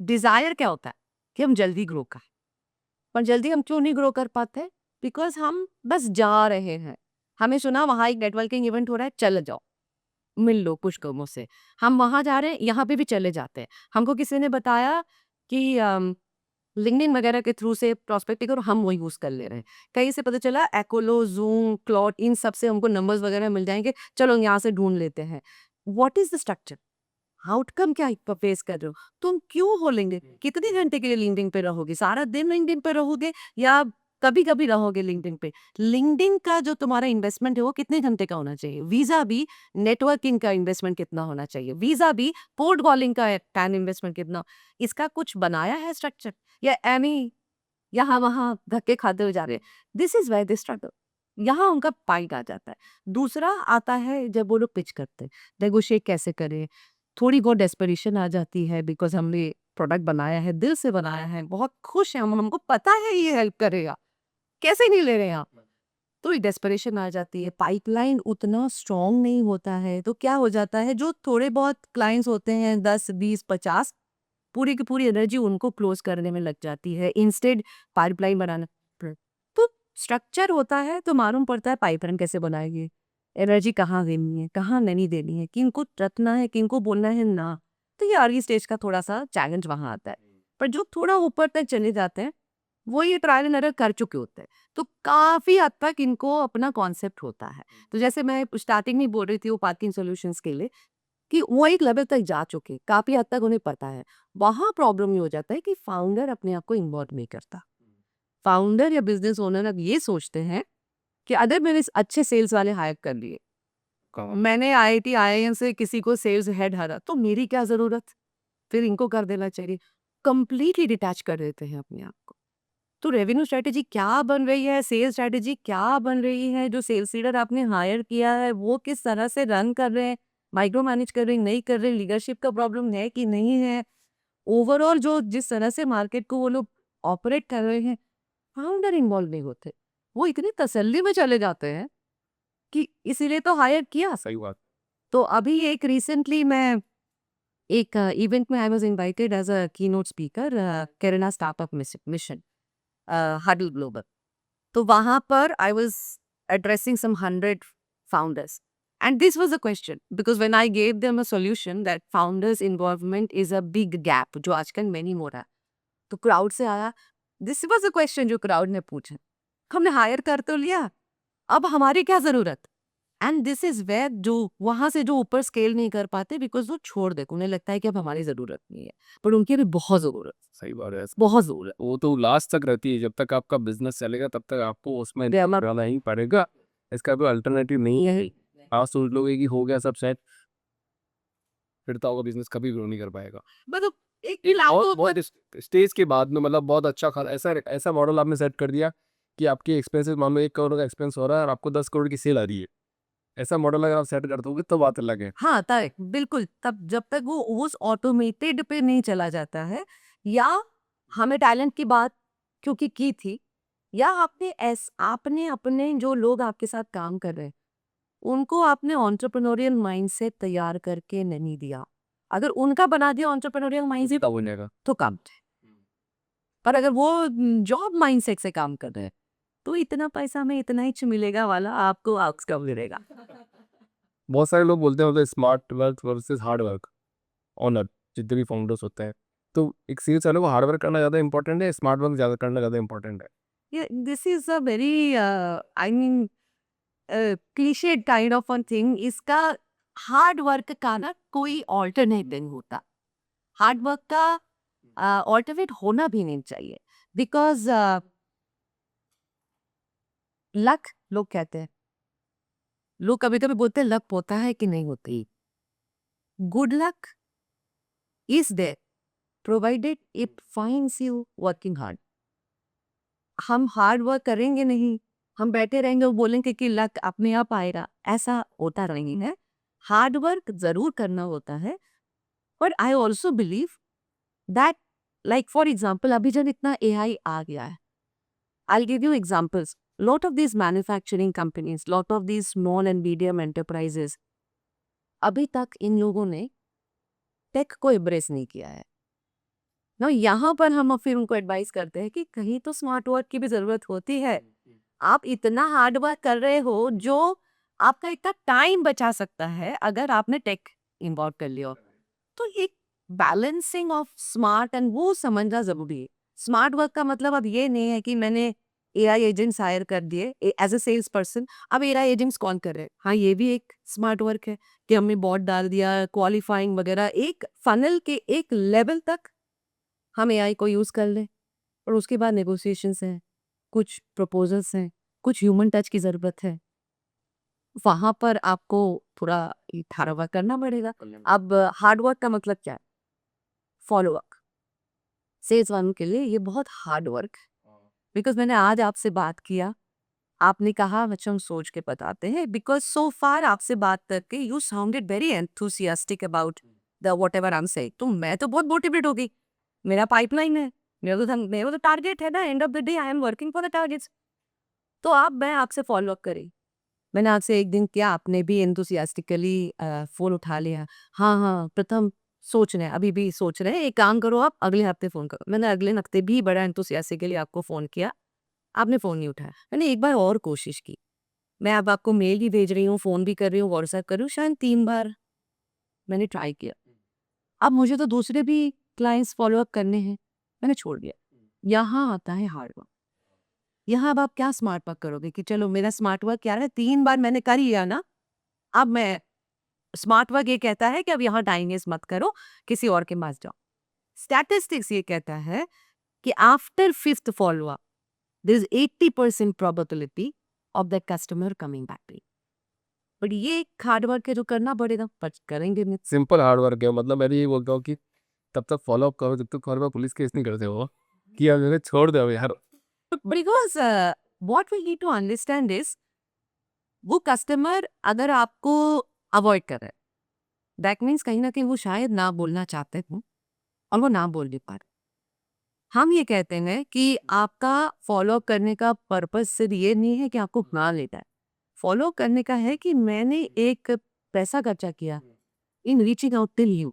desire क्या होता है कि हम जल्दी grow करें, पर जल्दी हम क्यों नहीं ग्रो कर पाते? बिकॉज हम बस जा रहे हैं, हमें सुना वहाँ एक नेटवर्किंग इवेंट हो रहा है, चले जाओ मिल लो कुछ लोगों से, हम वहाँ जा रहे हैं, यहाँ पे भी चले जाते हैं। हमको किसी ने बताया कि लिंक्डइन वगैरह के थ्रू से प्रॉस्पेक्टिंग करो, हम वो यूज कर ले रहे हैं। कहीं से पता चला एकोलो, जूम, क्लॉट, इन सब से हमको नंबर्स वगैरह मिल जाएंगे, चलो यहाँ से ढूंढ लेते हैं। What is the structure? Outcome क्या फेस कर रहे हो? तुम क्यों हो लिंक्डइन? कितने घंटे के लिए लिंक्डइन पे रहोगे? सारा दिन लिंक्डइन पे रहोगे या कभी कभी रहोगे लिंक्डइन पे? लिंक्डइन का जो तुम्हारा इन्वेस्टमेंट है वो कितने घंटे का होना चाहिए? वीजा भी नेटवर्किंग का इन्वेस्टमेंट कितना होना चाहिए? वीजा भी पोर्ट कॉलिंग का टाइम इन्वेस्टमेंट कितना? इसका कुछ बनाया है स्ट्रक्चर या एमी यहाँ वहाँ धक्के खाते हुए जा रहे हैं? This is why this struggle. यहाँ उनका पॉइंट आ जाता है। दूसरा आता है जब वो लोग पिच करते हैं, नेगोशिएट कैसे करें। थोड़ी बहुत डेस्परेशन आ जाती है बिकॉज हमने प्रोडक्ट बनाया है, दिल से बनाया है, बहुत खुश हैं हम, हमको पता है ये हेल्प करेगा, कैसे नहीं ले रहे हैं आप? तो एक डेस्परेशन आ जाती है, पाइपलाइन उतना स्ट्रॉन्ग नहीं होता है, तो क्या हो जाता है जो थोड़े बहुत क्लाइंट्स होते हैं 10, 20, 50, पूरी की पूरी एनर्जी उनको क्लोज करने में लग जाती है इंस्टेड पाइपलाइन बनाना। तो स्ट्रक्चर होता है तो मालूम पड़ता है पाइपलाइन कैसे बनाएगी, एनर्जी कहाँ देनी है, कहाँ नहीं देनी है, किनको रखना है, किनको बोलना है ना। तो ये अर्ली स्टेज का थोड़ा सा चैलेंज वहाँ आता है। पर जो थोड़ा ऊपर तक चले जाते हैं वो ये ट्रायल एंड एरर कर चुके होते हैं, तो काफ़ी हद तक इनको अपना कॉन्सेप्ट होता है। तो जैसे मैं स्टार्टिंग में बोल रही थी वो पार्किंग सॉल्यूशंस के लिए कि वो एक लेवल तक जा चुके, काफ़ी हद तक उन्हें पता है। वहाँ प्रॉब्लम ये हो जाता है कि फाउंडर अपने आप को इन्वॉल्व नहीं करता। फाउंडर या बिजनेस ओनर अब ये सोचते हैं कि अगर मैंने इस अच्छे सेल्स वाले हायर कर लिए, मैंने आईआईटी आईआईएम से किसी को सेल्स हेड हरा, तो मेरी क्या ज़रूरत? फिर इनको कर देना चाहिए। कंप्लीटली डिटैच कर देते हैं अपने आप को। तो रेवेन्यू स्ट्रैटेजी क्या बन रही है, सेल्स स्ट्रैटेजी क्या बन रही है, जो सेल्स लीडर आपने हायर किया है वो किस तरह से रन कर रहे हैं, माइक्रो मैनेज कर रहे हैं, नहीं कर रहे, लीडरशिप का प्रॉब्लम है कि नहीं है, ओवरऑल जो जिस तरह से मार्केट को वो लोग ऑपरेट कर रहे हैं, फाउंडर इन्वॉल्व नहीं होते। वो इतनी तसल्ली में चले जाते हैं कि इसीलिए तो हायर किया। सही बात। तो अभी एक रिसेंटली मैं एक इवेंट में I was invited as a keynote speaker, Kerala startup mission, Huddle Global. तो वहाँ पर I was addressing some 100 founders and this was a question because when I gave them a solution that founders involvement is a big gap जो आजकल में नहीं हो रहा है। तो क्राउड से आया, दिस वाज अ क्वेश्चन जो क्राउड ने पूछा, हमने हायर कर तो लिया, अब हमारी क्या जरूरत? एंड दिस इज वेयर जो वहां से जो ऊपर स्केल नहीं कर पाते बिकॉज वो छोड़ दे, उन्हें लगता है कि अब हमारी जरूरत नहीं है, पर उनकी भी बहुत जरूरत, सही बात है। बहुत जरूरत। वो तो लास्ट तक रहती है, जब तक आपका बिजनेस चलेगा तब तक आपको उसमें रहना ही पड़ेगा। इसका कोई अल्टरनेटिव नहीं है। आप सोच लोगे कि हो गया सब सेट, फिर तो आपका बिजनेस कभी ग्रो नहीं कर पाएगा। मतलब एक एक लाख बहुत बहुत स्टेज के बाद में मतलब बहुत अच्छा खासा ऐसा ऐसा मॉडल आपने सेट कर दिया कि आपके एक्सपेंसेस मान लो 1 करोड़ का एक्सपेंस हो रहा है और आपको 10 करोड़ की सेल आ रही है। ऐसा मॉडल अगर आप सेट कर दोगे तो बात अलग है। हाँ, तय बिल्कुल, तब जब तक वो उस ऑटोमेटेड पे नहीं चला जाता है, या हमें टैलेंट की बात क्योंकि की थी, या आपने अपने जो लोग आपके साथ काम कर रहे हैं, उनको आपने एंटरप्रेन्योरियल माइंडसेट तैयार करके नहीं दिया। अगर उनका बना दिया एंटरप्रेन्योरियल माइंडसेट तब हो जाएगा। तो काम है। पर अगर वो जॉब माइंडसेट से काम कर रहे हैं, तो इतना पैसा में इतना ही मिलेगा वाला आपको आउटकम मिलेगा। बहुत सारे लोग बोलते हैं मतलब smart work versus hard work honour, जितने भी फाउंडर्स होते हैं। तो एक सेल्स वाले को हार्ड वर्क करना ज़्यादा इंपॉर्टेंट है, स्मार्ट वर्क ज़्यादा करना ज़्यादा इंपॉर्टेंट है? Yeah, this is a very, I mean, cliched kind of a thing. इसका हार्ड वर्क का ना कोई ऑल्टरनेट नहीं होता। हार्ड वर्क का ऑल्टरनेट होना भी नहीं चाहिए बिकॉज लक लोग कहते हैं, लोग कभी कभी बोलते हैं लक होता है कि नहीं होती। Good luck is there provided it finds you working hard. हम हार्ड वर्क करेंगे नहीं, हम बैठे रहेंगे और बोलेंगे कि लक अपने आप आएगा, ऐसा होता नहीं है। हार्ड वर्क जरूर करना होता है, but I also believe that, like for example अभी जब इतना एआई आ गया है, I give you examples. Lot of these manufacturing companies, lot of these small and medium enterprises, अभी तक इन लोगों ने टेक को एम्ब्रेस नहीं किया है ना। यहाँ पर हम फिर उनको एडवाइस करते हैं कि कहीं तो स्मार्ट वर्क की भी जरूरत होती है। आप इतना हार्ड वर्क कर रहे हो जो आपका इतना टाइम बचा सकता है अगर आपने टेक इन्वॉल्व कर लिया हो। तो एक बैलेंसिंग ऑफ स्मार्ट एंड वो समझना जरूरी है। स्मार्ट वर्क का मतलब अब ये नहीं है कि मैंने एआई एजेंट्स हायर कर दिए एज अ सेल्स पर्सन, अब एआई एजेंट्स कौन कर रहे हैं। हाँ, ये भी एक स्मार्ट वर्क है कि हमने बॉट डाल दिया, क्वालिफाइंग वगैरह, एक फनल के एक लेवल तक हम एआई को यूज कर लें, और उसके बाद नेगोशिएशंस हैं, कुछ प्रपोजल्स हैं, कुछ ह्यूमन टच की ज़रूरत है। वहाँ पर आपको थोड़ा हार्ड वर्क करना पड़ेगा। अब हार्ड वर्क का मतलब क्या है? Follow up. सेल्स वालों के लिए ये बहुत हार्ड वर्क, बिकॉज मैंने आज आपसे बात किया, आपने कहा अच्छा हम सोच के बताते हैं, बिकॉज सो फार आपसे बात करके you sounded very enthusiastic about the what ever I am saying, तो मैं तो बहुत मोटिवेट हो गई। मेरा पाइपलाइन है, मेरा तो टारगेट है ना, and of the day I am working for the targets. तो अब मैं आपसे फॉलो अप करी, मैंने आपसे एक दिन किया, आपने भी एंथुसियास्टिकली फ़ोन उठा लिया। हाँ, हाँ, प्रथम सोच रहे हैं, अभी भी सोच रहे हैं, एक काम करो आप अगले हफ्ते फ़ोन करो। मैंने अगले हफ्ते भी बड़ा एंथुसियास्टिकली आपको फ़ोन किया, आपने फ़ोन नहीं उठाया। मैंने एक बार और कोशिश की, मैं अब आपको मेल भी भेज रही हूँ, फ़ोन भी कर रही हूँ, व्हाट्सएप कर रही हूँ, शायद 3 बार मैंने ट्राई किया। अब मुझे तो दूसरे भी क्लाइंट्स फ़ॉलो अप करने हैं, मैंने छोड़ दिया। यहाँ आता है हार्ड वर्क। यहाँ अब आप क्या स्मार्ट वर्क करोगे कि चलो मेरा स्मार्ट वर्क क्या है, 3 बार मैंने कर लिया ना, अब मैं स्मार्ट वर्क ये कहता है कि अब यहाँ टाइम वेस्ट मत करो, किसी और के पास जाओ। स्टैटिस्टिक्स ये कहता है कि after 5th follow-up, there is 80% probability of that customer coming back to you. But ये एक हार्ड वर्क है जो करना पड़ेगा, पर करेंगे नहीं। सिंपल हार्ड वर्क है, मतलब मैं भी यही बोलता हूँ कि तब तक फॉलो अप करो जब तक तुम्हारे पास पुलिस केस नहीं करते हो कि अब जगह छोड़ दो यार। Because what we need to understand is वो कस्टमर अगर आपको अवॉइड कर रहा है, दैट मीन्स कहीं ना कहीं वो शायद ना बोलना चाहते हो और वो ना बोल नहीं पा रहे। हम ये कहते हैं कि आपका फॉलो अप करने का पर्पस सिर्फ ये नहीं है कि आपको ना लेता है, फॉलो करने का है कि मैंने एक पैसा खर्चा किया इन रीचिंग आउट टिल यू,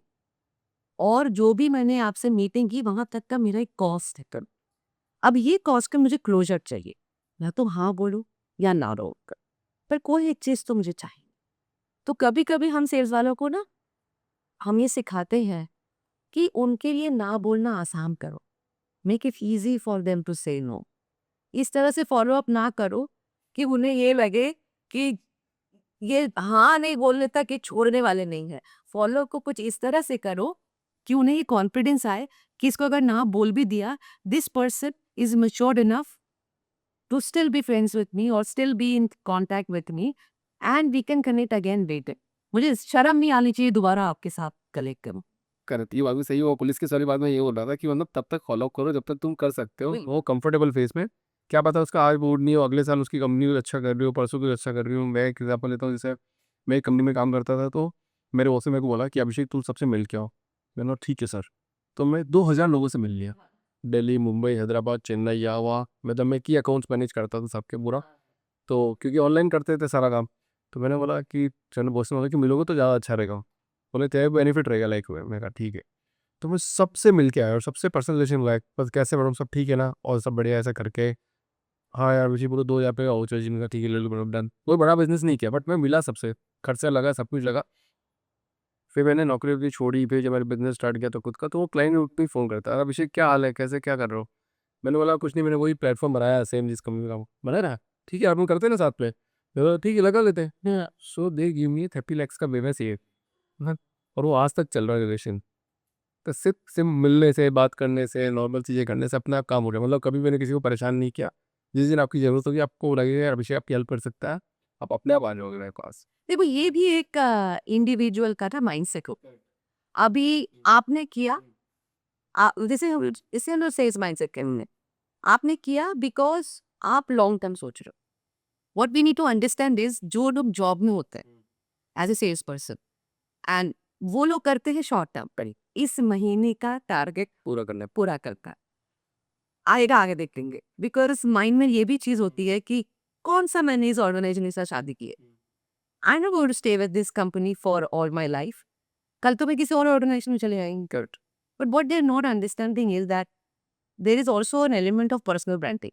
और जो भी मैंने आपसे मीटिंग की वहां तक का मेरा एक कॉस्ट है। अब ये कॉस्ट का मुझे क्लोजर चाहिए, मैं तो हाँ बोलूँ या ना रोक, पर कोई एक चीज तो मुझे चाहिए। तो कभी कभी हम सेल्स वालों को ना हम ये सिखाते हैं कि उनके लिए ना बोलना आसान करो, make it easy for them to say no. इस तरह से फॉलो अप ना करो कि उन्हें ये लगे कि ये हाँ नहीं बोलने तक ये छोड़ने वाले नहीं है। फॉलो को कुछ इस तरह से करो कि उन्हें ये कॉन्फिडेंस आए कि इसको अगर ना बोल भी दिया, this person is matured enough to still be friends with me और still be in contact with me and we can connect again later. मुझे शर्म नहीं आनी चाहिए दोबारा आपके साथ कलेक्ट करूं। करेक्ट, ये बात भी सही हो। पुलिस की सारी बात में ये बोल रहा था कि मतलब तब तक फॉलो अप करो जब तक तुम कर सकते हो, वही। वो कंफर्टेबल फेस में। क्या पता उसका आज मूड नहीं हो, अगले साल उसकी कंपनी अच्छा कर रही हो, परसों कुछ अच्छा कर रही हो। मैं एक एग्जाम्पल लेता हूँ, जैसे मैं एक कंपनी में काम करता था, तो मेरे बॉस ने मेरे को बोला कि अभिषेक तुम सबसे मिल के आओ। मैंने बोला ठीक है सर। तो मैं 2000 लोगों से मिल लिया, दिल्ली, मुंबई, हैदराबाद, चेन्नई, यहाँ वहाँ, मतलब मैं की अकाउंट्स मैनेज करता था सबके पूरा। तो क्योंकि ऑनलाइन करते थे सारा काम, तो मैंने बोला कि चलो, बॉस ने बोला कि मिलोगे तो ज़्यादा अच्छा रहेगा। बोले तेरे बेनिफिट रहेगा लाइक में। मैं कहा ठीक है। तो मैं सबसे मिल के आया और सबसे पर्सनल रिलेशन लाइक, बस कैसे मैडम सब ठीक है ना, और सब बढ़िया ऐसा करके। हाँ यार मुझे बोलो 2000 पे वाउचर जी, मैंने कहा ठीक है ले लो मैडम, डन। कोई बड़ा बिजनेस नहीं किया, बट मैं मिला सबसे, खर्चा लगा, सब कुछ लगा। फिर मैंने नौकरी वोकरी छोड़ी, फिर जब मैंने बिजनेस स्टार्ट किया तो खुद का, तो वो क्लाइंट भी फ़ोन करता है, अभिषेक क्या हाल है, कैसे क्या कर रहे हो। मैंने बोला कुछ नहीं, मैंने वही प्लेटफॉर्म बनाया सेम जिस कंपनी का बना रहा। ठीक है आप लोग करते हैं ना साथ में। मैं बोला ठीक है लगा लेते हैं। सो दे गिव मी 30 lakhs का बिजनेस ये। हाँ, और वो आज तक चल रहा है रिलेशन। तो सिर्फ मिलने से, बात करने से, नॉर्मल चीज़ें करने से अपने आप काम हो गया। मतलब कभी मैंने किसी को परेशान नहीं किया। जिस दिन आपकी ज़रूरत होगी, आपको लगेगा यार अभिषेक आपकी हेल्प कर सकता है, आप अपने आप आ जाओगे मेरे पास। देखो ये भी एक इंडिविजुअल का ना माइंडसेट हो। अभी आपने किया, जैसे इसे हम सेल्स माइंडसेट कहेंगे, आपने किया बिकॉज आप लॉन्ग टर्म सोच रहे हो। What we need to understand is जो लोग जॉब में होते हैं as a sales person, and वो लोग करते हैं शॉर्ट टर्म पर, इस महीने का टारगेट पूरा करता है, आएगा आगे देख लेंगे। बिकॉज माइंड में ये भी चीज होती है कि कौन सा मैंने इस ऑर्गेनाइजेशन के साथ शादी की है, I am not going to stay with this company for all my life, कल तो मैं किसी और ऑर्गेनाइजेशन में चले जाएंगे। But what they are not understanding is that there is also an element of personal branding.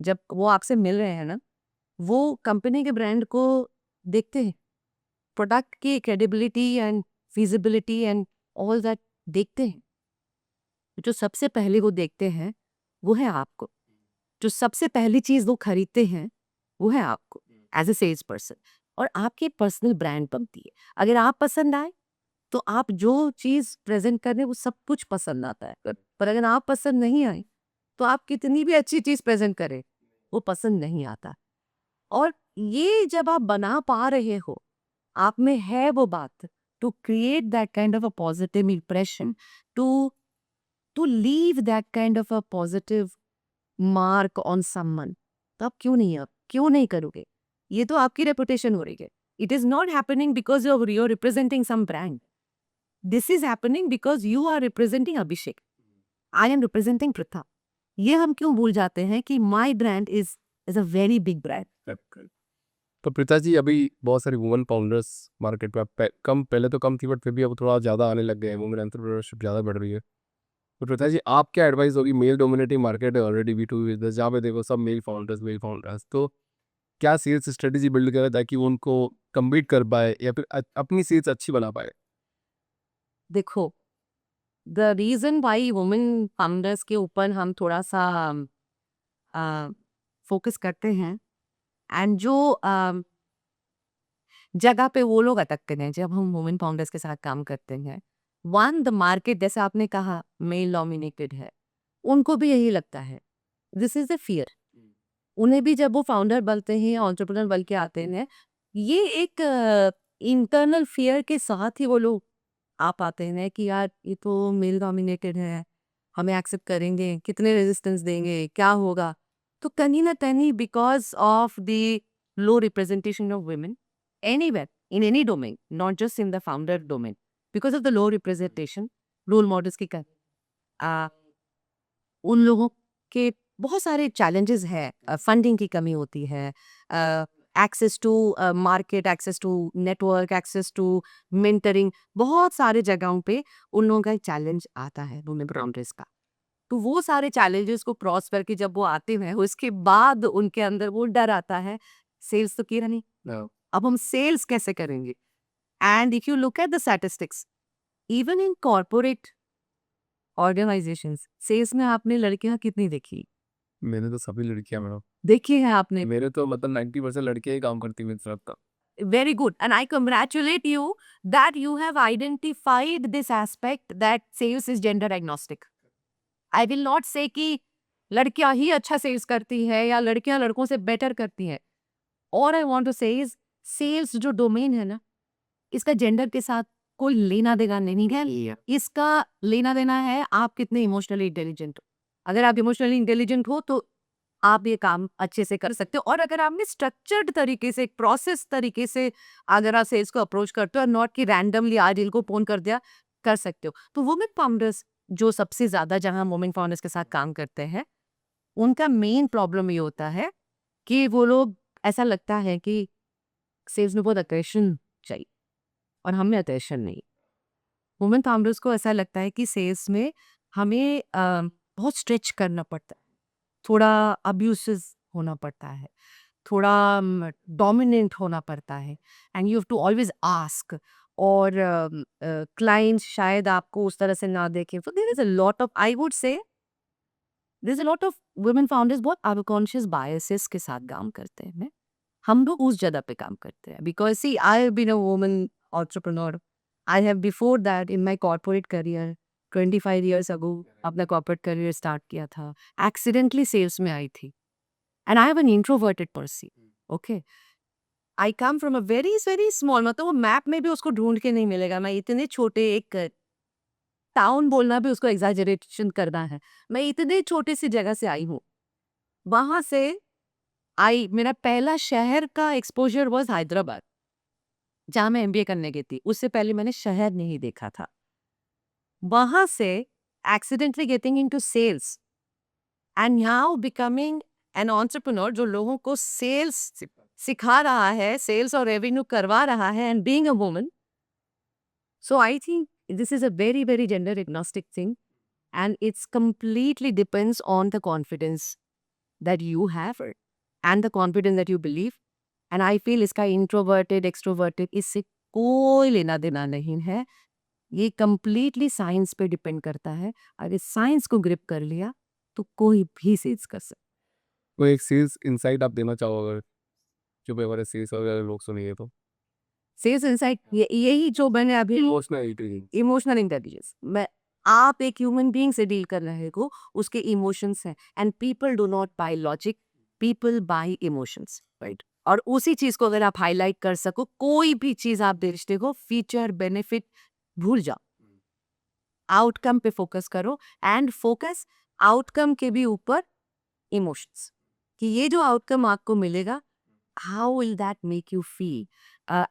जब वो आपसे मिल रहे हैं ना, वो कंपनी के ब्रांड को देखते हैं, प्रोडक्ट की credibility and feasibility and all that देखते हैं। जो सबसे पहले वो देखते हैं वो है आपको, जो सबसे पहली चीज वो खरीदते हैं वो है आपको एज ए सेल्स पर्सन, और आपकी पर्सनल ब्रांड बनती है। अगर आप पसंद आए तो आप जो चीज प्रेजेंट कर रहे हैं वो सब कुछ पसंद आता है, पर अगर आप पसंद नहीं आए तो आप कितनी भी अच्छी चीज प्रेजेंट करें वो पसंद नहीं आता। और ये जब आप बना पा रहे हो, आप में है वो बात, to create that kind of a positive impression, to to leave that kind of a positive mark on someone, तो आप क्यों नहीं करोगे? ये तो आपकी रेपुटेशन हो रही है। It is not happening because you are representing some brand, this is happening because you are representing Abhishek, I am representing Pratha. ये हम क्यों भूल जाते हैं कि my brand is a very big brand. तो पिताजी अभी बहुत सारी वुमेन फाउंडर्स मार्केट में कम, पहले तो कम थी बट फिर भी अब थोड़ा ज़्यादा आने लग गए हैं, वुमेन एंटरप्रेन्योरशिप ज़्यादा बढ़ रही है। तो पिताजी आप क्या एडवाइस होगी, मेल डोमिनेटिंग मार्केट है ऑलरेडी, B2B बिजनेस जहाँ पे देखो सब मेल फाउंडर्स, तो क्या सेल्स स्ट्रेटेजी बिल्ड करें ताकि वो उनको कम्पीट कर पाए या फिर अपनी सेल्स अच्छी बना पाए? देखो, the reason why women founders के ऊपर हम थोड़ा-सा फ़ोकस करते हैं एंड जो जगह पे वो लोग अटकते हैं जब हम वुमेन फाउंडर्स के साथ काम करते हैं। वन, द मार्केट जैसे आपने कहा मेल डोमिनेटेड है, उनको भी यही लगता है। This is the fear. उन्हें भी जब वो फाउंडर बनते हैं, एंटरप्रेन्योर बन के आते हैं, ये एक इंटरनल फियर के साथ ही वो लोग आ पाते हैं कि यार ये तो मेल डोमिनेटेड है, हमें एक्सेप्ट करेंगे, कितने रेजिस्टेंस देंगे, क्या होगा? तो कहीं न कहीं because of the low representation of women anywhere, in any domain, not just in the founder domain, because of the low representation, role models की कमी, आ, उन लोगों के बहुत सारे चैलेंजेस हैं। फंडिंग की कमी होती है, access to market, access to network, access to mentoring, बहुत सारे जगहों पे उन लोगों का एक चैलेंज आता है वुमेन फाउंडर्स का। तो वो सारे चैलेंजेस को क्रॉस करके जब वो आते हैं उसके बाद उनके अंदर वो डर आता है, सेल्स तो किया नहीं, अब हम सेल्स कैसे करेंगे? And if you look at the statistics, even in corporate organisations, sales में आपने लड़कियां कितनी देखी? मैंने तो सभी लड़कियां मैडम, देखी है आपने? मेरे तो मतलब 90% लड़कियां ही काम करती मेरे साथ तो। Very good. And I congratulate you that you have identified this aspect that sales is gender agnostic. I will not say कि लड़कियां ही अच्छा सेल्स करती है या लड़कियां लड़कों से बेटर करती है। All I want to say is sales जो डोमेन है ना, इसका जेंडर के साथ कोई लेना देना नहीं है। इसका लेना देना है आप कितने इमोशनली इंटेलिजेंट हो। अगर आप इमोशनली इंटेलिजेंट हो तो आप ये काम अच्छे से कर सकते हो, और अगर आपने स्ट्रक्चर्ड तरीके से, एक प्रोसेस तरीके से अगर आप सेल्स को अप्रोच करते हो, और नॉट कि रैंडमली आज इनको फोन कर दिया, कर सकते हो। तो वुमेन फाउंडर्स जो सबसे ज्यादा जहां वुमेन फाउंडर्स के साथ काम करते हैं, उनका मेन प्रॉब्लम ये होता है कि वो लोग, ऐसा लगता है कि सेल्स में बहुत अटेंशन चाहिए और हमें अटेंशन नहीं। वुमेन फाउंडर्स को ऐसा लगता है कि सेल्स में हमें बहुत स्ट्रेच करना पड़ता है, थोड़ा अब्यूसिव होना पड़ता है, थोड़ा डोमिनेंट होना पड़ता है, and you have to always ask, और क्लाइंट शायद आपको उस तरह से ना देखें। तो there is a lot of, I would say there is a lot of women founders बहुत अनकॉन्शियस बायसेस के साथ काम करते हैं। हम लोग उस जगह पे काम करते हैं, because see I have been a woman entrepreneur. I have before that in my corporate career 25 years ago अपना कॉर्पोरेट करियर स्टार्ट किया था, एक्सीडेंटली सेल्स में आई थी, and I am an introverted person. Okay, I come from a very very small, मतलब वो map में भी उसको ढूंढ के नहीं मिलेगा। मैं इतने छोटे एक टाउन बोलना भी उसको एग्जैजरेशन करना है, मैं इतने छोटे सी जगह से आई हूँ। वहां से आई, मेरा पहला शहर का एक्सपोजर वाज हैदराबाद, जहाँ मैं एमबीए करने गई थी। उससे पहले मैंने शहर नहीं देखा था। वहां से accidentally getting into sales and now becoming an entrepreneur, जो लोगों को सेल्स सिखा रहा है, सेल्स और रेवेन्यू करवा रहा है, and being a woman. So I think this is a very very gender agnostic thing, and it's completely depends on the confidence that you have and the confidence that you believe. And I feel इसका introverted extroverted इससे कोई लेना देना नहीं है। ये completely science पे depend करता है। अगर साइंस को ग्रिप कर लिया तो कोई भी सेल्स कर सकता। कोई एक सेल्स इनसाइट आप देना चाहो अगर, जो भी हमारे सेल्स वगैरह लोग सुनेंगे तो? सेल्स इनसाइट यही जो मैंने अभी, इमोशनल इंटेलिजेंस, मैं, आप एक ह्यूमन बीइंग से डील कर रहे हो, उसके इमोशंस हैं, and people do not by logic, people bye emotions, right? और उसी चीज को अगर आप हाईलाइट कर सको, कोई भी चीज आप बेचते हो, फीचर बेनिफिट भूल जाओ, आउटकम पे फोकस करो, एंड फोकस आउटकम के भी ऊपर इमोशंस, कि ये जो आउटकम आपको मिलेगा, how will that make you feel.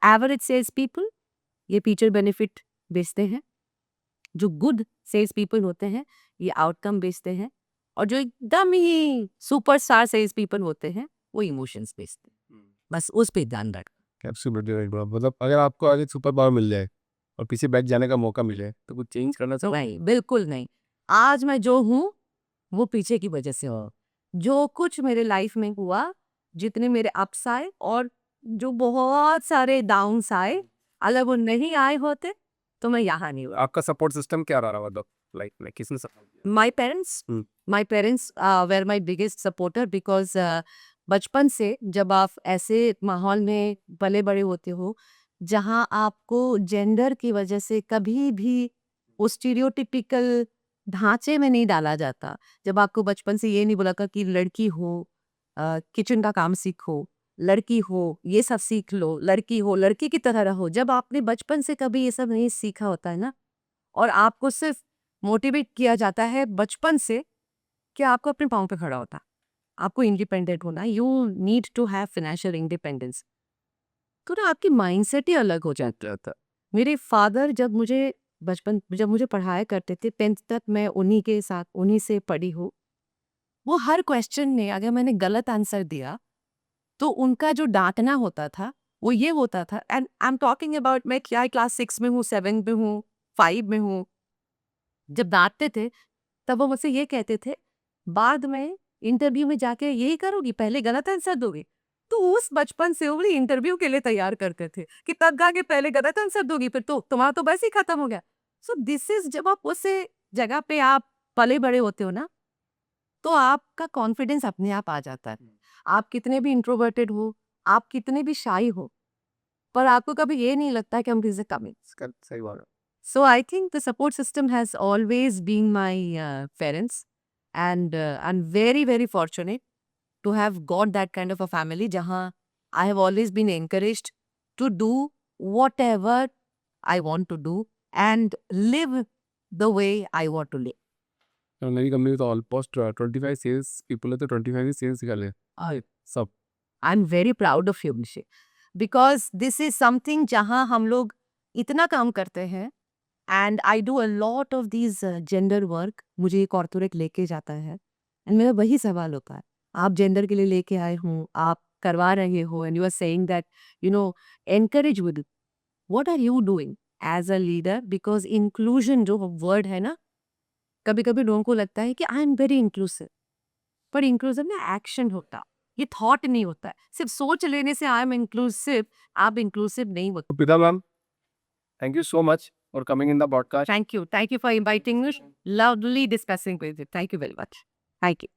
Average sales people ये फीचर बेनिफिट बेचते हैं, जो गुड सेल्स पीपल होते हैं ये आउटकम बेचते हैं, और जो एकदम ही सुपरस्टार सेल्स पीपल होते हैं वो इमोशंस बेचते हैं। बस उस पे ध्यान रख। Absolutely right bro. मतलब अगर आपको आज एक सुपर पावर मिल जाए और पीछे बैठ जाने का मौका मिले तो कुछ चेंज करना चाहो? नहीं, बिल्कुल नहीं। आज मैं जो हूँ वो पीछे की वजह से हो। जो कुछ मेरे लाइफ में हुआ जितने मेरे अप्स आए और जो बहुत सारे डाउन्स आए, अगर वो नहीं आए होते तो मैं यहाँ नहीं होती। आपका सपोर्ट सिस्टम क्या रहा मतलब लाइफ में किसने सपोर्ट किया? My parents, Hmm. my parents were my biggest supporter because बचपन से जब आप ऐसे माहौल में पले बड़े होते हो जहाँ आपको जेंडर की वजह से कभी भी उस स्टीरियोटिपिकल ढांचे में नहीं डाला जाता। जब आपको बचपन से ये नहीं बोला कि लड़की हो किचन का काम सीखो, लड़की हो ये सब सीख लो, लड़की हो लड़की की तरह रहो। जब आपने बचपन से कभी ये सब नहीं सीखा होता है ना, और आपको सिर्फ मोटिवेट किया जाता है बचपन से कि आपको अपने पाँव पे खड़ा होता, आपको इंडिपेंडेंट होना, you need to have financial independence, तो ना आपकी माइंडसेट ही अलग हो जाता था। मेरे फादर जब मुझे पढ़ाया करते थे 10th तक मैं उन्हीं के साथ उन्हीं से पढ़ी हूँ। वो हर क्वेश्चन में अगर मैंने गलत आंसर दिया तो उनका जो डांटना होता था वो ये होता था, and I am talking about मैं क्या क्लास 6 में हूँ, 7 में हूँ, 5 में हूँ। जब डांटते थे तब वो मुझसे ये कहते थे, बाद में इंटरव्यू में जाके यही करोगी, पहले गलत आंसर दोगे। तो उस बचपन से वो इंटरव्यू के लिए तैयार करते थे कि तब जाके पहले गलत आंसर दोगी फिर तो तुम्हारा तो बस ही खत्म हो गया। सो दिस इज जब आप उस जगह पे आप पले बड़े होते हो ना, तो आपका कॉन्फिडेंस अपने आप आ जाता है। आप कितने भी इंट्रोवर्टेड हो, आप कितने भी शाई हो, पर आपको कभी ये नहीं लगता कि हम किसी से कम हैं। सही बात है। So I think the support system has always been my parents, and I'm very very fortunate to have got that kind of a family जहाँ I have always been encouraged to do whatever I want to do and live the way I want to live. और मेरी company में तो almost 25 sales people है तो 25 ही sales निकाले सब। I'm very proud of you, Abhishek, because this is something जहाँ हम लोग इतना काम करते हैं, and I do a lot of these gender work. मुझे कॉर्पोरेट लेके जाता है एंड मेरा वही सवाल होता है, आप जेंडर के लिए लेके आए हो, आप करवा रहे हो, and you are saying that encourage with what are you doing as a leader, because inclusion जो वर्ड है ना, कभी कभी लोगों को लगता है कि आई एम वेरी इंक्लूसिव, पर इंक्लूसिव में एक्शन होता, ये थॉट नहीं होता है। सिर्फ सोच लेने से आई एम इंक्लूसिव, आप इंक्लूसिव नहीं होते। Pita ma'am, thank you so much for coming in the podcast. Thank you for inviting me. Lovely discussing with you. Thank you very much. Thank you.